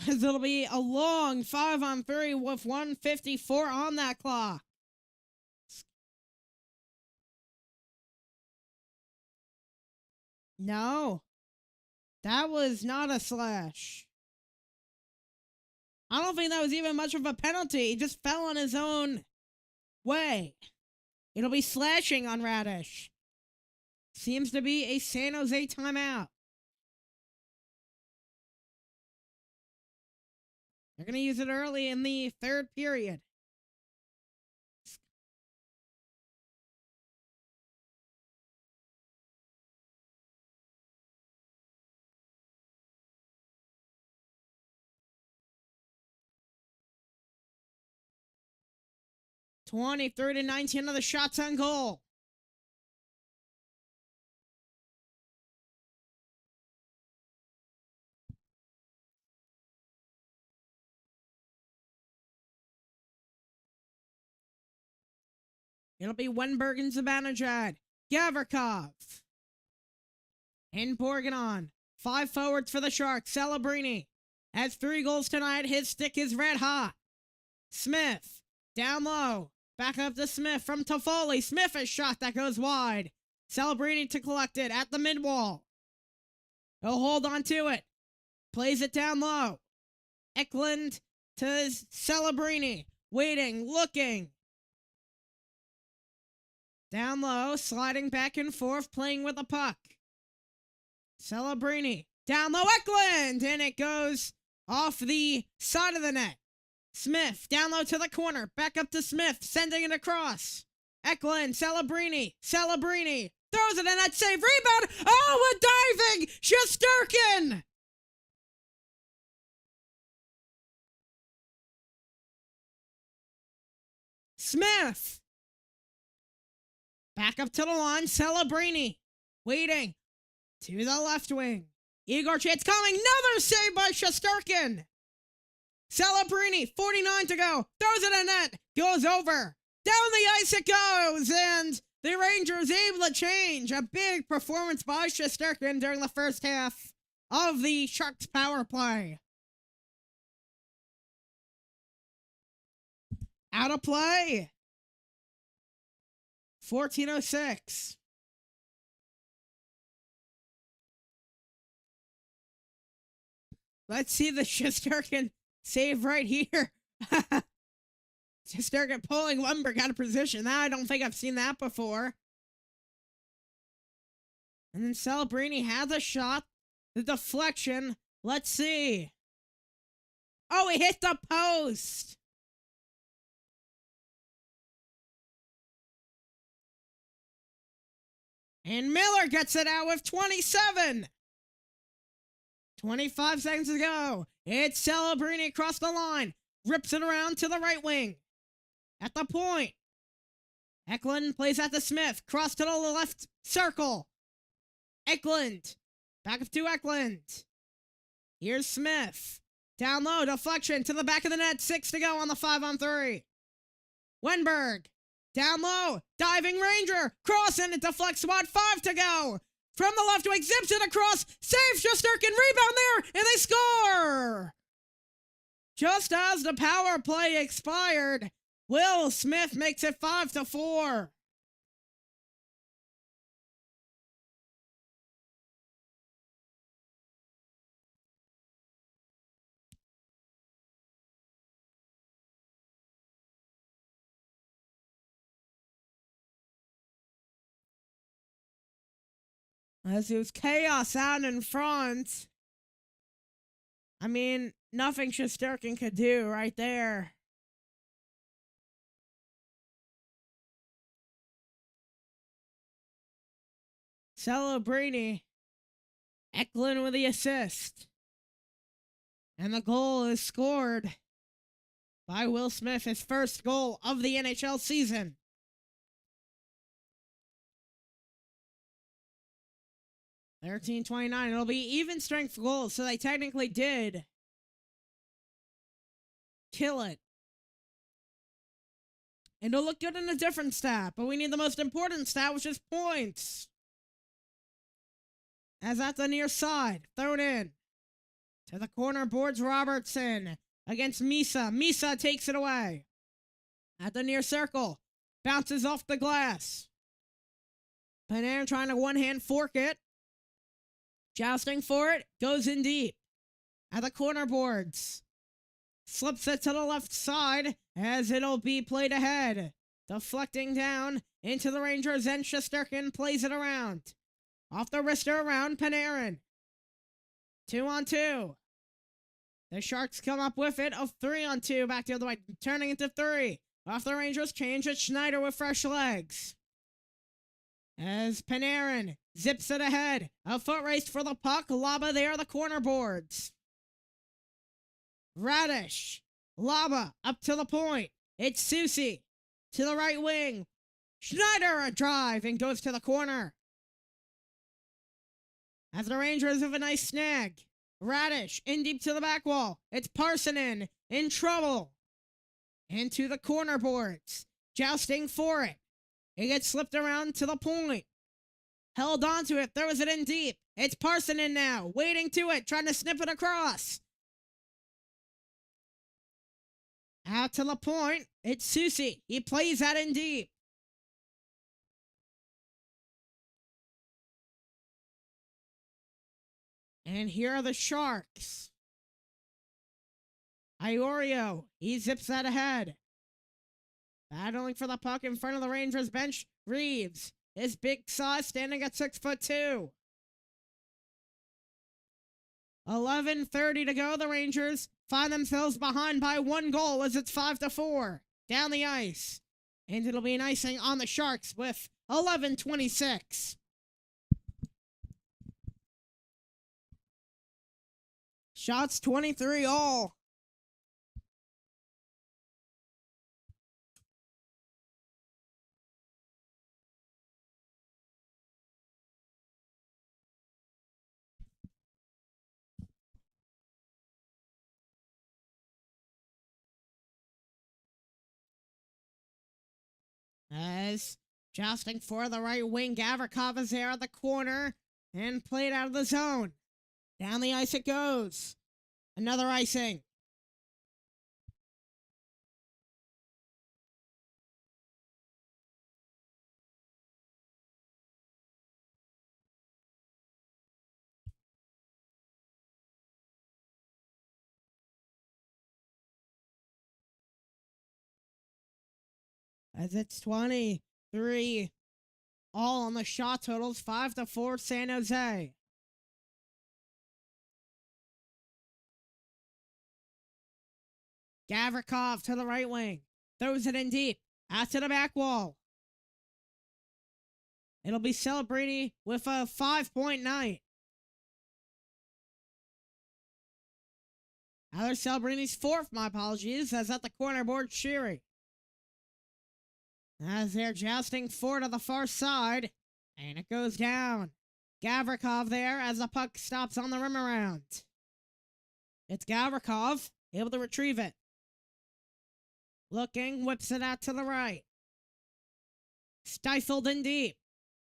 As it'll be a long 5-on-3 with 1:54 on that clock. No, that was not a slash. I don't think that was even much of a penalty. He just fell on his own way. It'll be slashing on Radish. Seems to be a San Jose timeout. They're going to use it early in the third period. 23-19 of the shots on goal. It'll be Wenberg and Zibanejad, Gavrikov, and Borganon. 5 forwards for the Sharks. Celebrini has 3 goals tonight. His stick is red hot. Smith, down low. Back up to Smith from Toffoli. Smith, a shot that goes wide. Celebrini to collect it at the mid-wall. He'll hold on to it. Plays it down low. Eklund to Celebrini. Waiting, looking. Down low, sliding back and forth, playing with the puck. Celebrini, down low, Eklund! And it goes off the side of the net. Smith, down low to the corner, back up to Smith, sending it across. Eklund, Celebrini, throws it in that save, rebound! Oh, a diving! Shesterkin! Smith! Back up to the line, Celebrini. Waiting. To the left wing. Igor Chance coming. Another save by Shesterkin. Celebrini, 49 to go. Throws it in net. Goes over. Down the ice it goes. And the Rangers able to change. A big performance by Shesterkin during the first half of the Sharks power play. Out of play. 14:06. Let's see the Shesterkin save right here. Shesterkin pulling Wenberg out of position. Now I don't think I've seen that before. And then Celebrini has a shot. The deflection. Let's see. Oh, he hit the post. And Miller gets it out with 27. 25 seconds to go. It's Celebrini across the line. Rips it around to the right wing. At the point. Eklund plays at the Smith. Cross to the left circle. Eklund. Back up to Eklund. Here's Smith. Down low. Deflection to the back of the net. 6 to go on the 5-on-3. Wenberg. Down low, diving Ranger, cross and it deflects wide, 5 to go. From the left wing, zips it across, saves Shesterkin, rebound there, and they score! Just as the power play expired, Will Smith makes it 5-4. As it was chaos out in front. I mean, nothing Shesterkin could do right there. Celebrini. Eklund with the assist. And the goal is scored by Will Smith, his first goal of the NHL season. 13-29. It'll be even strength goals, so they technically did kill it. And it'll look good in a different stat, but we need the most important stat, which is points. As at the near side, thrown in. To the corner, boards Robertson against Misa. Misa takes it away. At the near circle, bounces off the glass. Panarin trying to one-hand fork it. Jousting for it, goes in deep. At the corner boards. Slips it to the left side as it'll be played ahead. Deflecting down into the Rangers, and Shesterkin plays it around. Off the wrister around Panarin. 2-on-2. The Sharks come up with it of 3-on-2 back the other way, turning into 3. Off the Rangers, change it. Schneider with fresh legs. As Panarin zips it ahead. A foot race for the puck. Laba there, the corner boards. Radish. Laba up to the point. It's Susie. to the right wing. Schneider a drive and goes to the corner. As the Rangers have a nice snag. Radish in deep to the back wall. It's Parsonen in trouble. Into the corner boards. Jousting for it. It gets slipped around to the point. Held onto it. Throws it in deep. It's Parsonen now. Waiting to it. Trying to snip it across. Out to the point. It's Susie. He plays that in deep. And here are the Sharks. Iorio, he zips that ahead. Battling for the puck in front of the Rangers bench, Reeves. His big size standing at 6'2". 11:30 to go. The Rangers find themselves behind by 1 goal as it's 5-4. Down the ice. And it'll be an icing on the Sharks with 11:26. Shots 23 all. As jousting for the right wing, Gavrikov is there at the corner and played out of the zone. Down the ice it goes. Another icing. As it's 23 all on the shot totals, 5-4 San Jose. Gavrikov to the right wing. Throws it in deep. Out to the back wall. It'll be Celebrini with a 5-point night. Now there's Celebrini's fourth, my apologies, as at the corner board, Sheary. As they're jousting forward to the far side, and it goes down. Gavrikov there as the puck stops on the rim around. It's Gavrikov, able to retrieve it. Looking, whips it out to the right. Stifled in deep.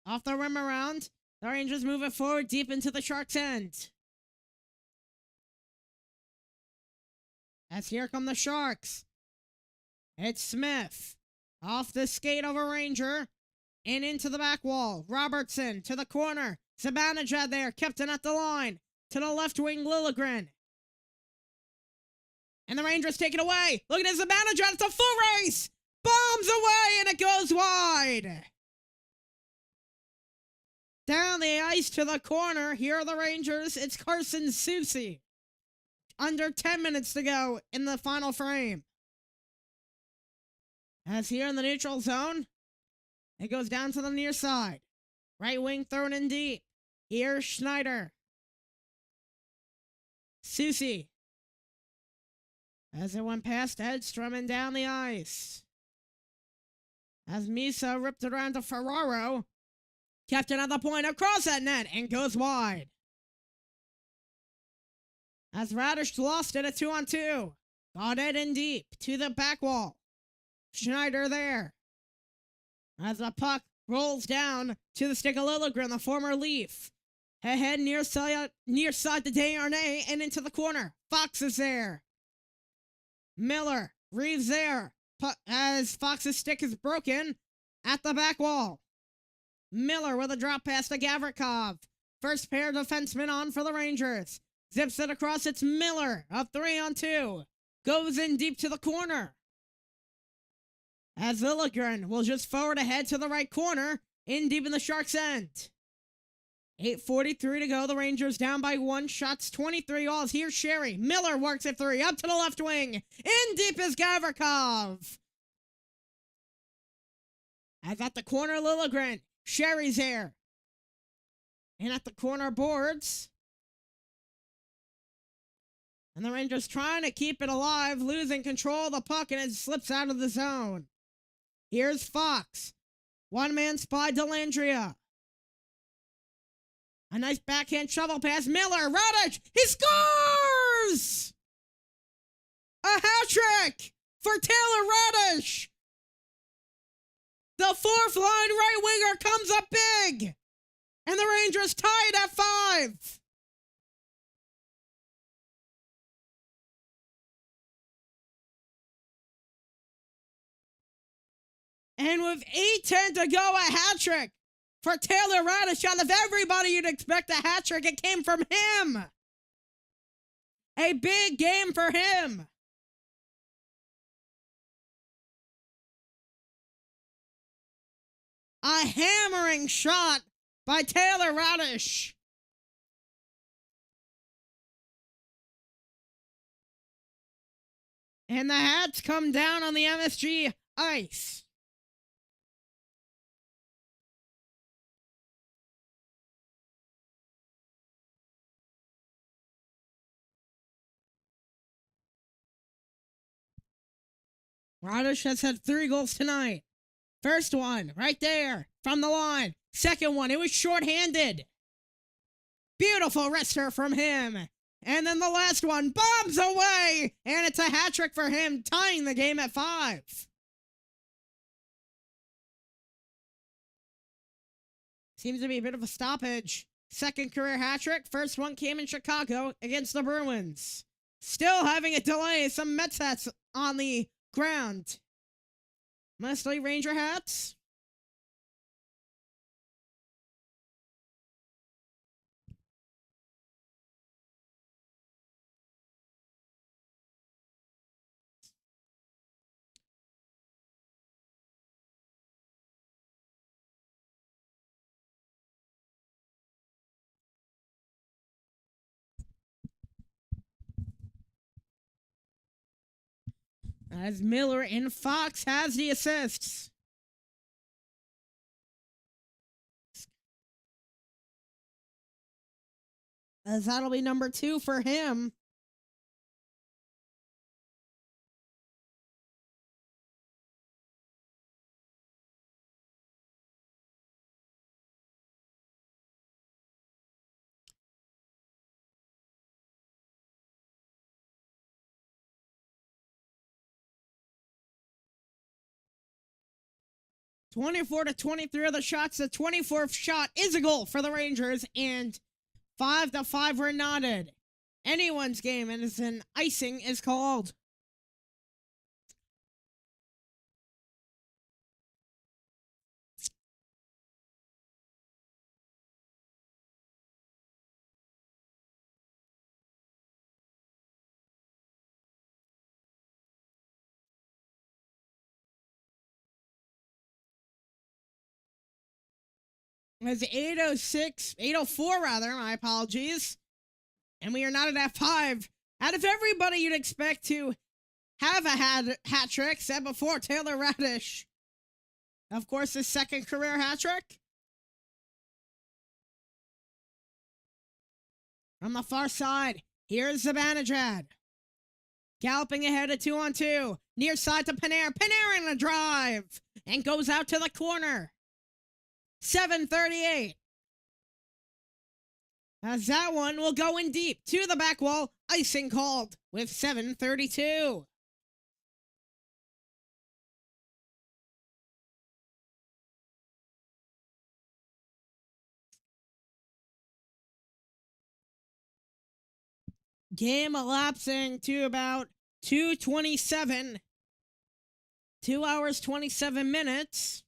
Off the rim around, the Rangers move it forward deep into the Sharks' end. As here come the Sharks. It's Smith. Off the skate of a Ranger. And into the back wall. Robertson to the corner. Zibanejad there. Kipton at the line. To the left wing, Liljegren. And the Rangers take it away. Look at Zibanejad. It's a full race. Bombs away and it goes wide. Down the ice to the corner. Here are the Rangers. It's Carson Soucy. Under 10 minutes to go in the final frame. As here in the neutral zone, it goes down to the near side. Right wing thrown in deep. Here's Schneider. Soucy. As it went past Edstrom and down the ice. As Misa ripped it around to Ferraro. Kept it at the point across that net and goes wide. As Radish lost it at 2-on-2. Got it in deep to the back wall. Schneider there. As the puck rolls down to the stick of Liljegren, the former Leaf. Ahead near side to Desharnais and into the corner. Fox is there. Miller. Reeves there. As Fox's stick is broken at the back wall. Miller with a drop pass to Gavrikov. First pair of defensemen on for the Rangers. Zips it across. It's Miller. Up 3-on-2. Goes in deep to the corner. As Liljegren will just forward ahead to the right corner. In deep in the Sharks' end. 8:43 to go. The Rangers down by 1. Shots 23 all. Here's Sherry. Miller works it 3. Up to the left wing. In deep is Gavrikov. As at the corner, Liljegren. Sherry's there. And at the corner boards. And the Rangers trying to keep it alive. Losing control of the puck and it slips out of the zone. Here's Fox. One-man spy Delandria. A nice backhand shovel pass. Miller. Radish. He scores! A hat trick for Taylor Radish. The fourth line right winger comes up big. And the Rangers tied at 5. And with 8:10 to go, a hat trick for Taylor Radish. Out of everybody you'd expect a hat trick, it came from him. A big game for him. A hammering shot by Taylor Radish. And the hats come down on the MSG ice. Radish has had 3 goals tonight. First one, right there, from the line. Second one, it was shorthanded. Beautiful wrister from him. And then the last one, bombs away. And it's a hat trick for him, tying the game at 5. Seems to be a bit of a stoppage. Second career hat trick. First one came in Chicago against the Bruins. Still having a delay. Some Mets hats on the ground. Mostly Ranger hats. As Miller and Fox has the assists. As that'll be number 2 for him. (24-23) of the shots. The 24th shot is a goal for the Rangers, and 5-5 were knotted. Anyone's game, and it's an icing is called. It's 8:04 rather, my apologies. And we are not at 5. Out of everybody you'd expect to have a hat trick, said before, Taylor Radish. Of course, his second career hat trick. From the far side, here's Zibanejad. Galloping ahead at 2-on-2. Near side to Panarin. Panarin in a drive. And goes out to the corner. 7:38. As that one will go in deep to the back wall. Icing called with 7:32. Game elapsing to about 2:27. 2 hours, 27 minutes.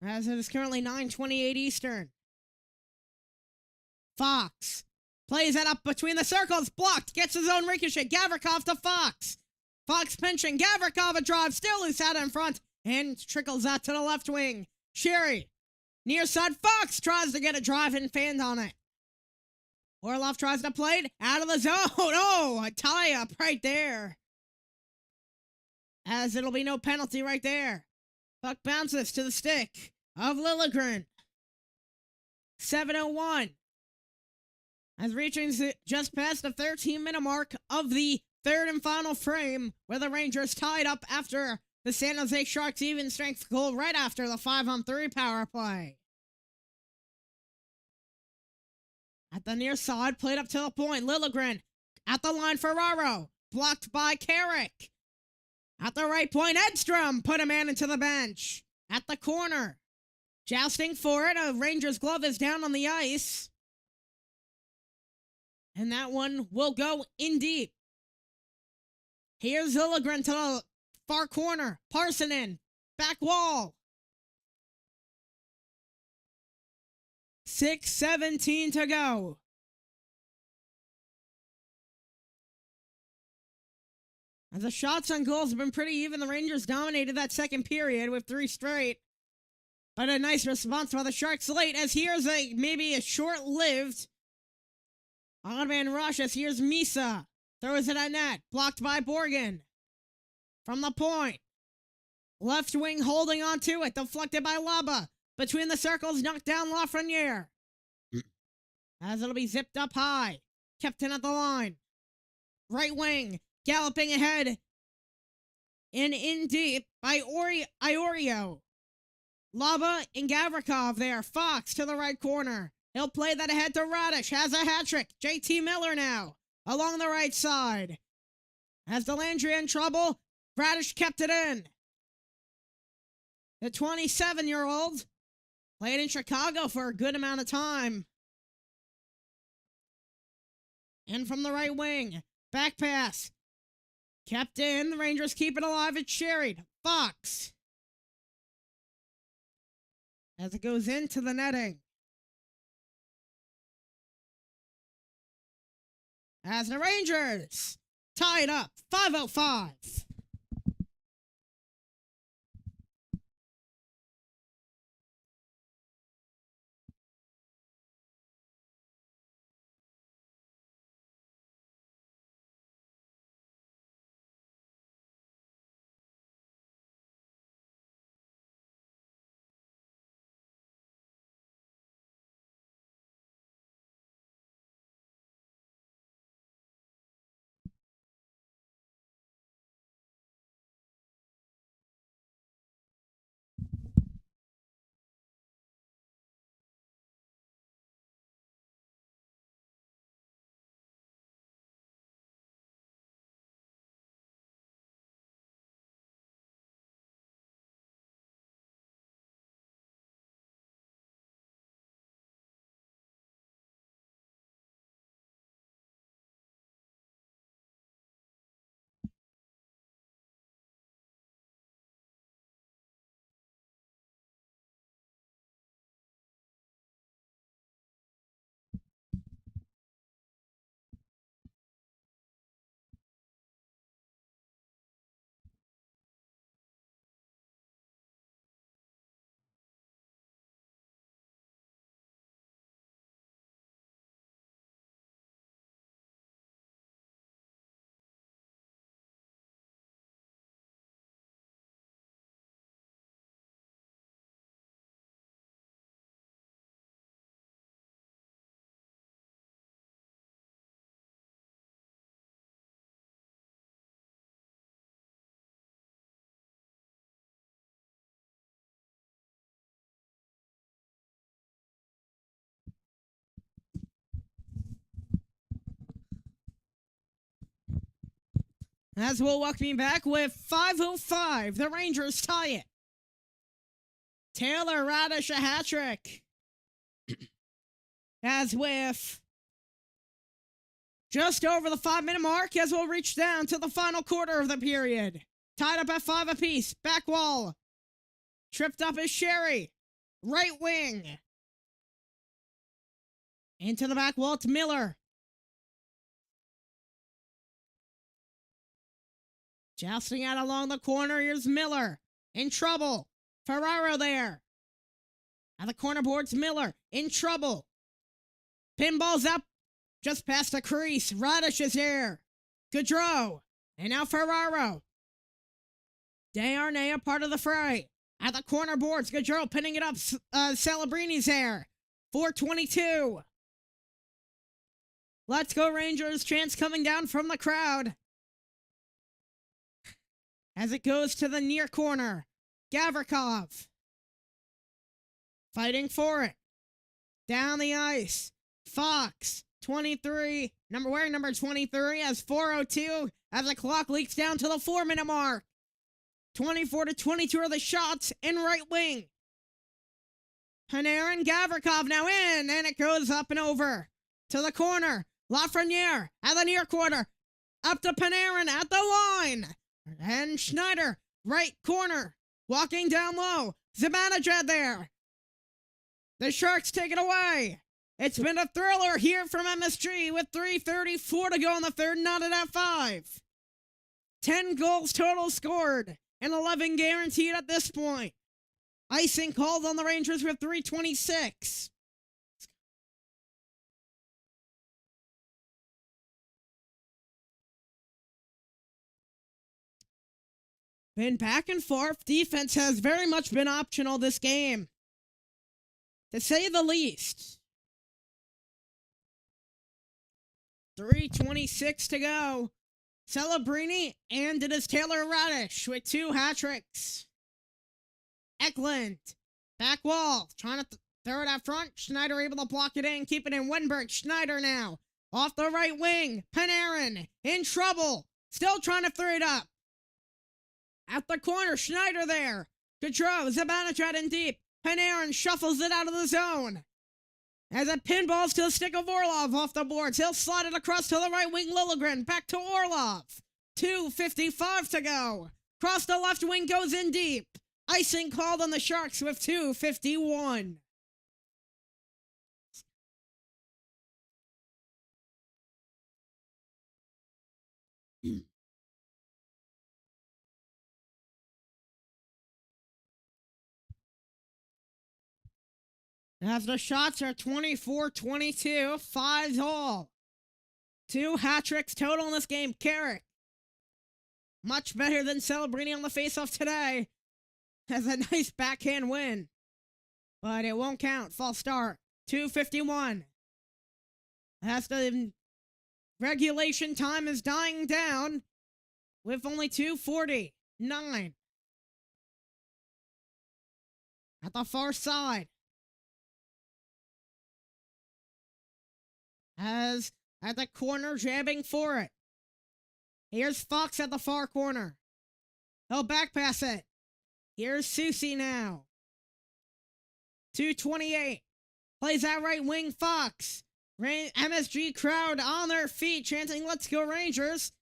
As it is currently 9:28 Eastern. Fox plays it up between the circles. Blocked. Gets his own ricochet. Gavrikov to Fox. Fox pinching. Gavrikov a drive. Still loose out in front. And trickles out to the left wing. Sherry. Near side. Fox tries to get a drive and fanned on it. Orlov tries to play it. Out of the zone. Oh, a tie-up right there. As it'll be no penalty right there. Puck bounces to the stick of Liljegren. 7:01. As reaching just past the 13-minute mark of the third and final frame, where the Rangers tied up after The San Jose Sharks even strength goal right after the 5-on-3 power play. At the near side, played up to the point. Liljegren at the line, Ferraro. Blocked by Carrick. At the right point, Edstrom put a man into the bench. At the corner, jousting for it. A Rangers glove is down on the ice. And that one will go in deep. Here's Liljegren to the far corner. Parsonen, back wall. 6:17 to go. As the shots on goals have been pretty even, the Rangers dominated that second period with 3 straight. But a nice response by the Sharks late, as here's maybe a short-lived odd-man rush, as here's Misa. Throws it at net, blocked by Borgen. From the point. Left wing holding on to it, deflected by Laba. Between the circles, knocked down Lafreniere. As it'll be zipped up high. Kept in at the line. Right wing, galloping ahead. And in deep by Iorio. Laba and Gavrikov there. Fox to the right corner. He'll play that ahead to Radish. Has a hat trick. JT Miller now. Along the right side. As Delandria in trouble, Radish kept it in. The 27-year-old played in Chicago for a good amount of time. And from the right wing, back pass. Kept in, the Rangers keep it alive, it's Sherried. Fox. As it goes into the netting. As the Rangers tie it up, 5:05. As we'll welcome you back with 5:05, the Rangers tie it. Taylor Radish a hat trick. As with just over the 5-minute mark, as we'll reach down to the final quarter of the period. Tied up at 5 apiece. Back wall. Tripped up is Sherry. Right wing. Into the back wall, it's Miller. Jousting out along the corner, here's Miller. In trouble. Ferraro there. At the corner boards, Miller. In trouble. Pinball's up. Just past the crease. Radish is there. Gaudreau. And now Ferraro. Desharnais a part of the fray. At the corner boards, Gaudreau pinning it up. Celebrini's there. 4:22. Let's go Rangers. Chants coming down from the crowd. as it goes to the near corner. Gavrikov fighting for it. Down the ice. Fox, 23, wearing number 23, has 4:02 as the clock leaks down to the 4-minute mark. 24-22 are the shots in right wing. Panarin, Gavrikov now in, and it goes up and over to the corner. Lafreniere at the near corner. Up to Panarin at the line. And Schneider, right corner, walking down low. Zibanejad there. The Sharks take it away. It's been a thriller here from MSG with 3:34 to go in the third, knotted at 5. 10 goals total scored and 11 guaranteed at this point. Icing called on the Rangers with 3:26. Been back and forth. Defense has very much been optional this game, to say the least. 3:26 to go. Celebrini, and it is Taylor Radish with 2 hat tricks. Eklund, back wall, trying to throw it out front. Schneider able to block it in, keep it in. Wenberg, Schneider now, off the right wing. Panarin, in trouble, still trying to throw it up. At the corner, Schneider there. Gaudreau, Zibanejad in deep. Panarin shuffles it out of the zone. As it pinballs to the stick of Orlov off the boards. He'll slide it across to the right wing. Liljegren back to Orlov. 2:55 to go. Cross the left wing, goes in deep. Icing called on the Sharks with 2:51. As the shots are 24-22, 5 all. 2 hat tricks total in this game. Carrick, much better than Celebrini on the faceoff today. Has a nice backhand win, but it won't count. False start. 2:51. As the regulation time is dying down with only 2:49. At the far side. As at the corner, jabbing for it. Here's Fox at the far corner. He'll back pass it. Here's Susie now. 2:28. Plays out right wing. Fox. MSG crowd on their feet, chanting, "Let's go Rangers."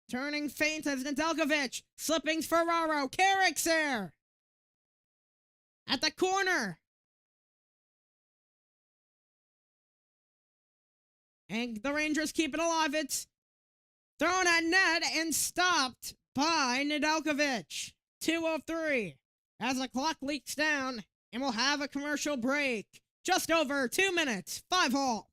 Turning faint as Nedeljkovic. Slipping Ferraro. Carrick's there. At the corner. And the Rangers keep it alive. It's thrown at net and stopped by Nedeljkovic. 2:03 as the clock leaks down, and we'll have a commercial break. Just over 2 minutes, 5 all.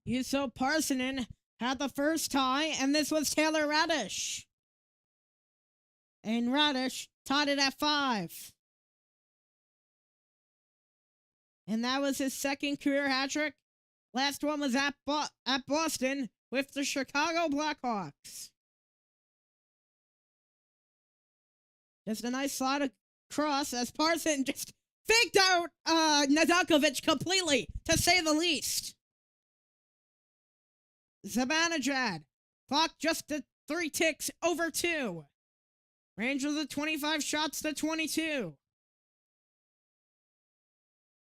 Juuso Parssinen had the first tie, and this was Taylor Radish. And Radish tied it at 5. And that was his second career hat trick. Last one was at Boston with the Chicago Blackhawks. Just a nice slide across as Parson just faked out Nedeljkovic completely, to say the least. Zibanejad. Clock just at 3 ticks over 2. Rangers at 25 shots to 22.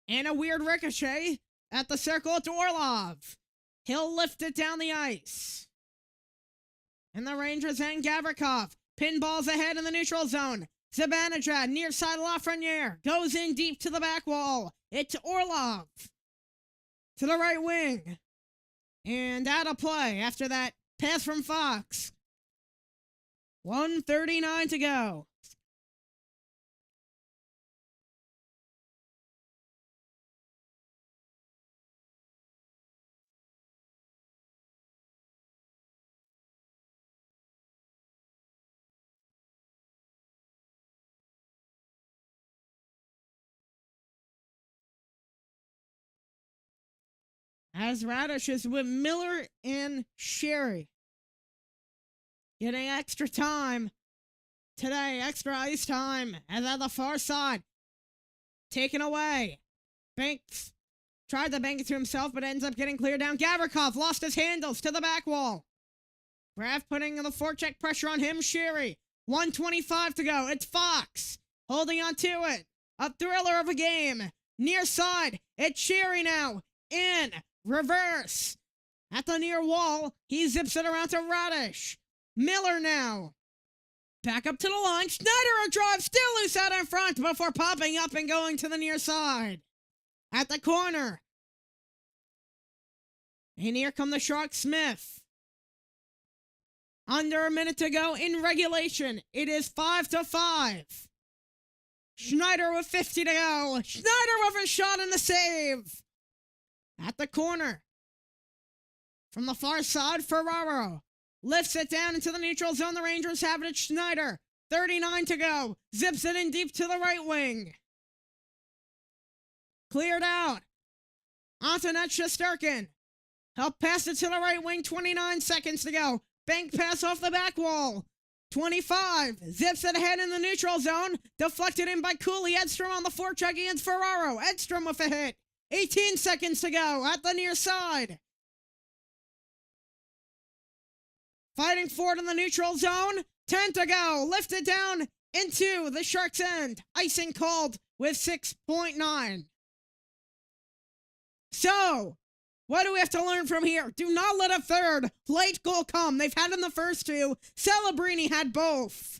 And a weird ricochet at the circle to Orlov. He'll lift it down the ice. And the Rangers and Gavrikov. Pinballs ahead in the neutral zone. Zibanejad near side Lafreniere. Goes in deep to the back wall. It's Orlov. To the right wing. And out of play after that pass from Fox. 1:39 to go. As Radish is with Miller and Sherry. Getting extra time today, extra ice time, as at the far side. Taken away. Banks tried to bank it to himself, but ends up getting cleared down. Gavrikov lost his handles to the back wall. Graf putting the forecheck pressure on him. Sherry. 1:25 to go. It's Fox holding on to it. A thriller of a game. Near side. It's Sherry now. In. Reverse. At the near wall. He zips it around to Radish. Miller now. Back up to the line. Schneider a drive. Still loose out in front before popping up and going to the near side. At the corner. And here come the Sharks Smith. Under a minute to go in regulation. It is 5-5. Schneider with 50 to go. Schneider with a shot and a save. At the corner. From the far side, Ferraro lifts it down into the neutral zone. The Rangers have it. Schneider. 39 to go. Zips it in deep to the right wing. Cleared out. Antonet Shesterkin. Help pass it to the right wing. 29 seconds to go. Bank pass off the back wall. 25. Zips it ahead in the neutral zone. Deflected in by Cooley. Edstrom on the forecheck against Ferraro. Edstrom with a hit. 18 seconds to go at the near side. Fighting forward in the neutral zone. 10 to go. Lifted down into the Sharks' end. Icing called with 6.9. So, what do we have to learn from here? Do not let a third late goal come. They've had in the first two. Celebrini had both.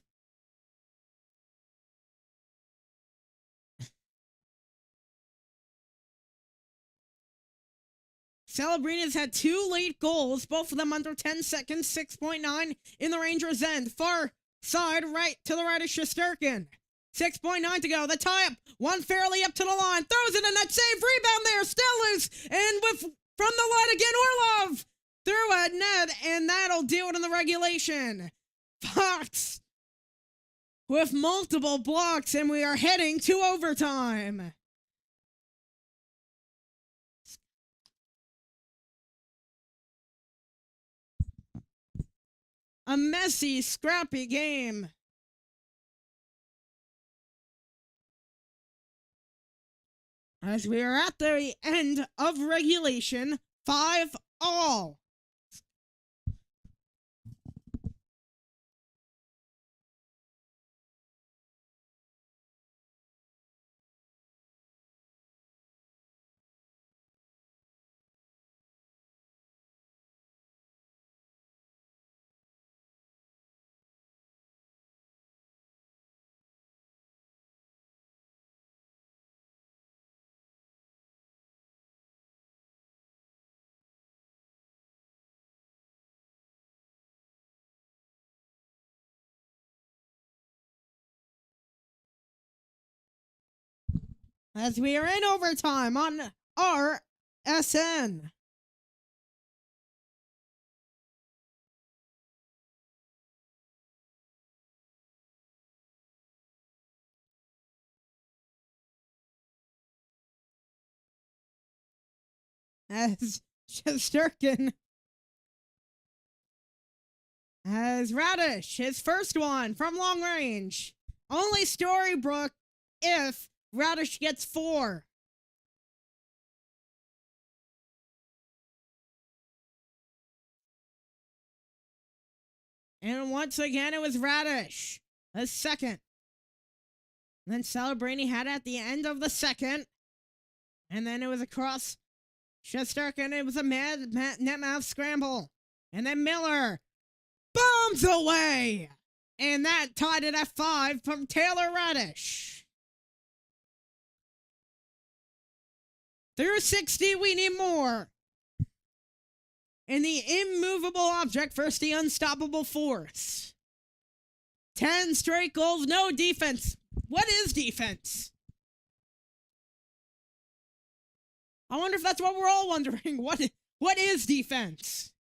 Celebrini's had 2 late goals, both of them under 10 seconds, 6.9 in the Rangers' end. Far side, right to the right of Shesterkin. 6.9 to go. The tie-up, one fairly up to the line. Throws it in that save. Rebound there. Still loose. And from the line again, Orlov through a net, and that'll do it in the regulation. Fox with multiple blocks, and we are heading to overtime. A messy, scrappy game. As we are at the end of regulation, 5-all. As we are in overtime on RSN. as Shesterkin has Radish, his first one from long range. Only Storybrooke if Radish gets 4. And once again, it was Radish, a second. Then Celebrini had at the end of the second. And then it was across Shesterkin. It was a net mouth scramble. And then Miller bombs away. And that tied it at 5 from Taylor Radish. Through 60, we need more. And the immovable object versus the unstoppable force. 10 straight goals, no defense. What is defense? I wonder if that's what we're all wondering. What is defense?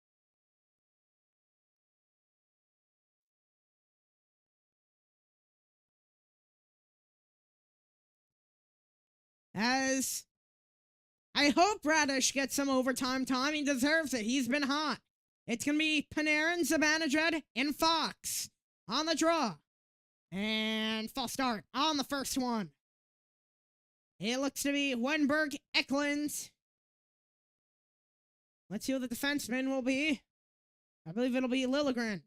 As I hope Radish gets some overtime time. He deserves it. He's been hot. It's going to be Panarin, Zibanejad, and Fox on the draw. And false start on the first one. It looks to be Wenberg, Eklund. Let's see who the defenseman will be. I believe it'll be Liljegren.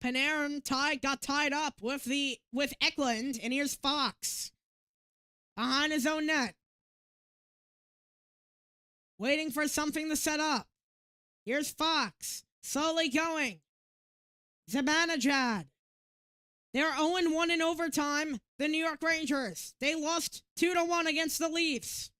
Panarin got tied up with Eklund, and here's Fox behind his own net. Waiting for something to set up. Here's Fox, slowly going. Zibanejad. They're 0-1 in overtime, the New York Rangers. They lost 2-1 against the Leafs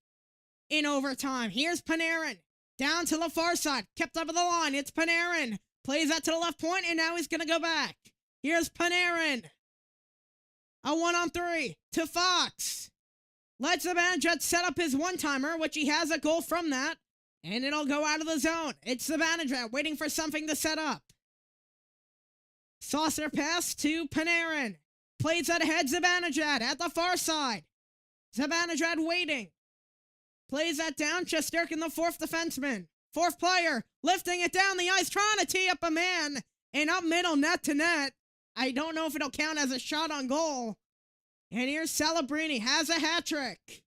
in overtime. Here's Panarin, down to the far side, kept up with the line. It's Panarin, plays that to the left point, and now he's going to go back. Here's Panarin. A 1-on-3 to Fox. Lets Zibanejad set up his one-timer, which he has a goal from that, and it'll go out of the zone. It's Zibanejad waiting for something to set up. Saucer pass to Panarin. Plays that ahead, Zibanejad at the far side. Zibanejad waiting. Plays that down, Shesterkin, the fourth defenseman. Fourth player, lifting it down the ice, trying to tee up a man, and up middle, net to net. I don't know if it'll count as a shot on goal. And here's Celebrini, has a hat trick.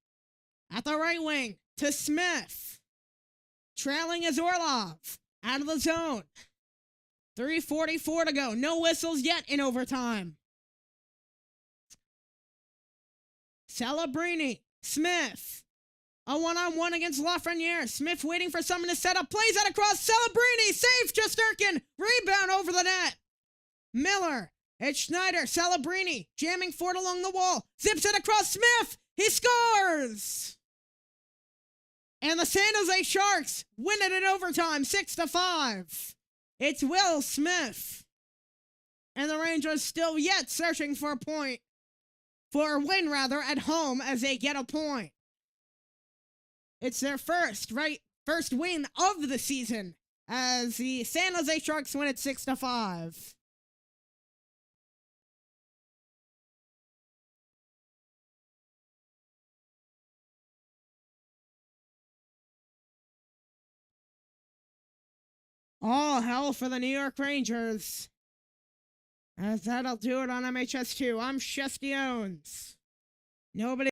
At the right wing, to Smith. Trailing is Orlov. Out of the zone. 3:44 to go. No whistles yet in overtime. Celebrini, Smith. A 1-on-1 against Lafreniere. Smith waiting for someone to set up. Plays that across. Celebrini, safe, Shesterkin. Rebound over the net. Miller. It's Schneider, Celebrini, jamming Ford along the wall. Zips it across Smith. He scores! And the San Jose Sharks win it in overtime, 6-5. It's Will Smith. And the Rangers still yet searching for a win at home as they get a point. It's their first win of the season as the San Jose Sharks win it 6-5. All hell for the New York Rangers. As that'll do it on MHS2. I'm Shesty Owens. Nobody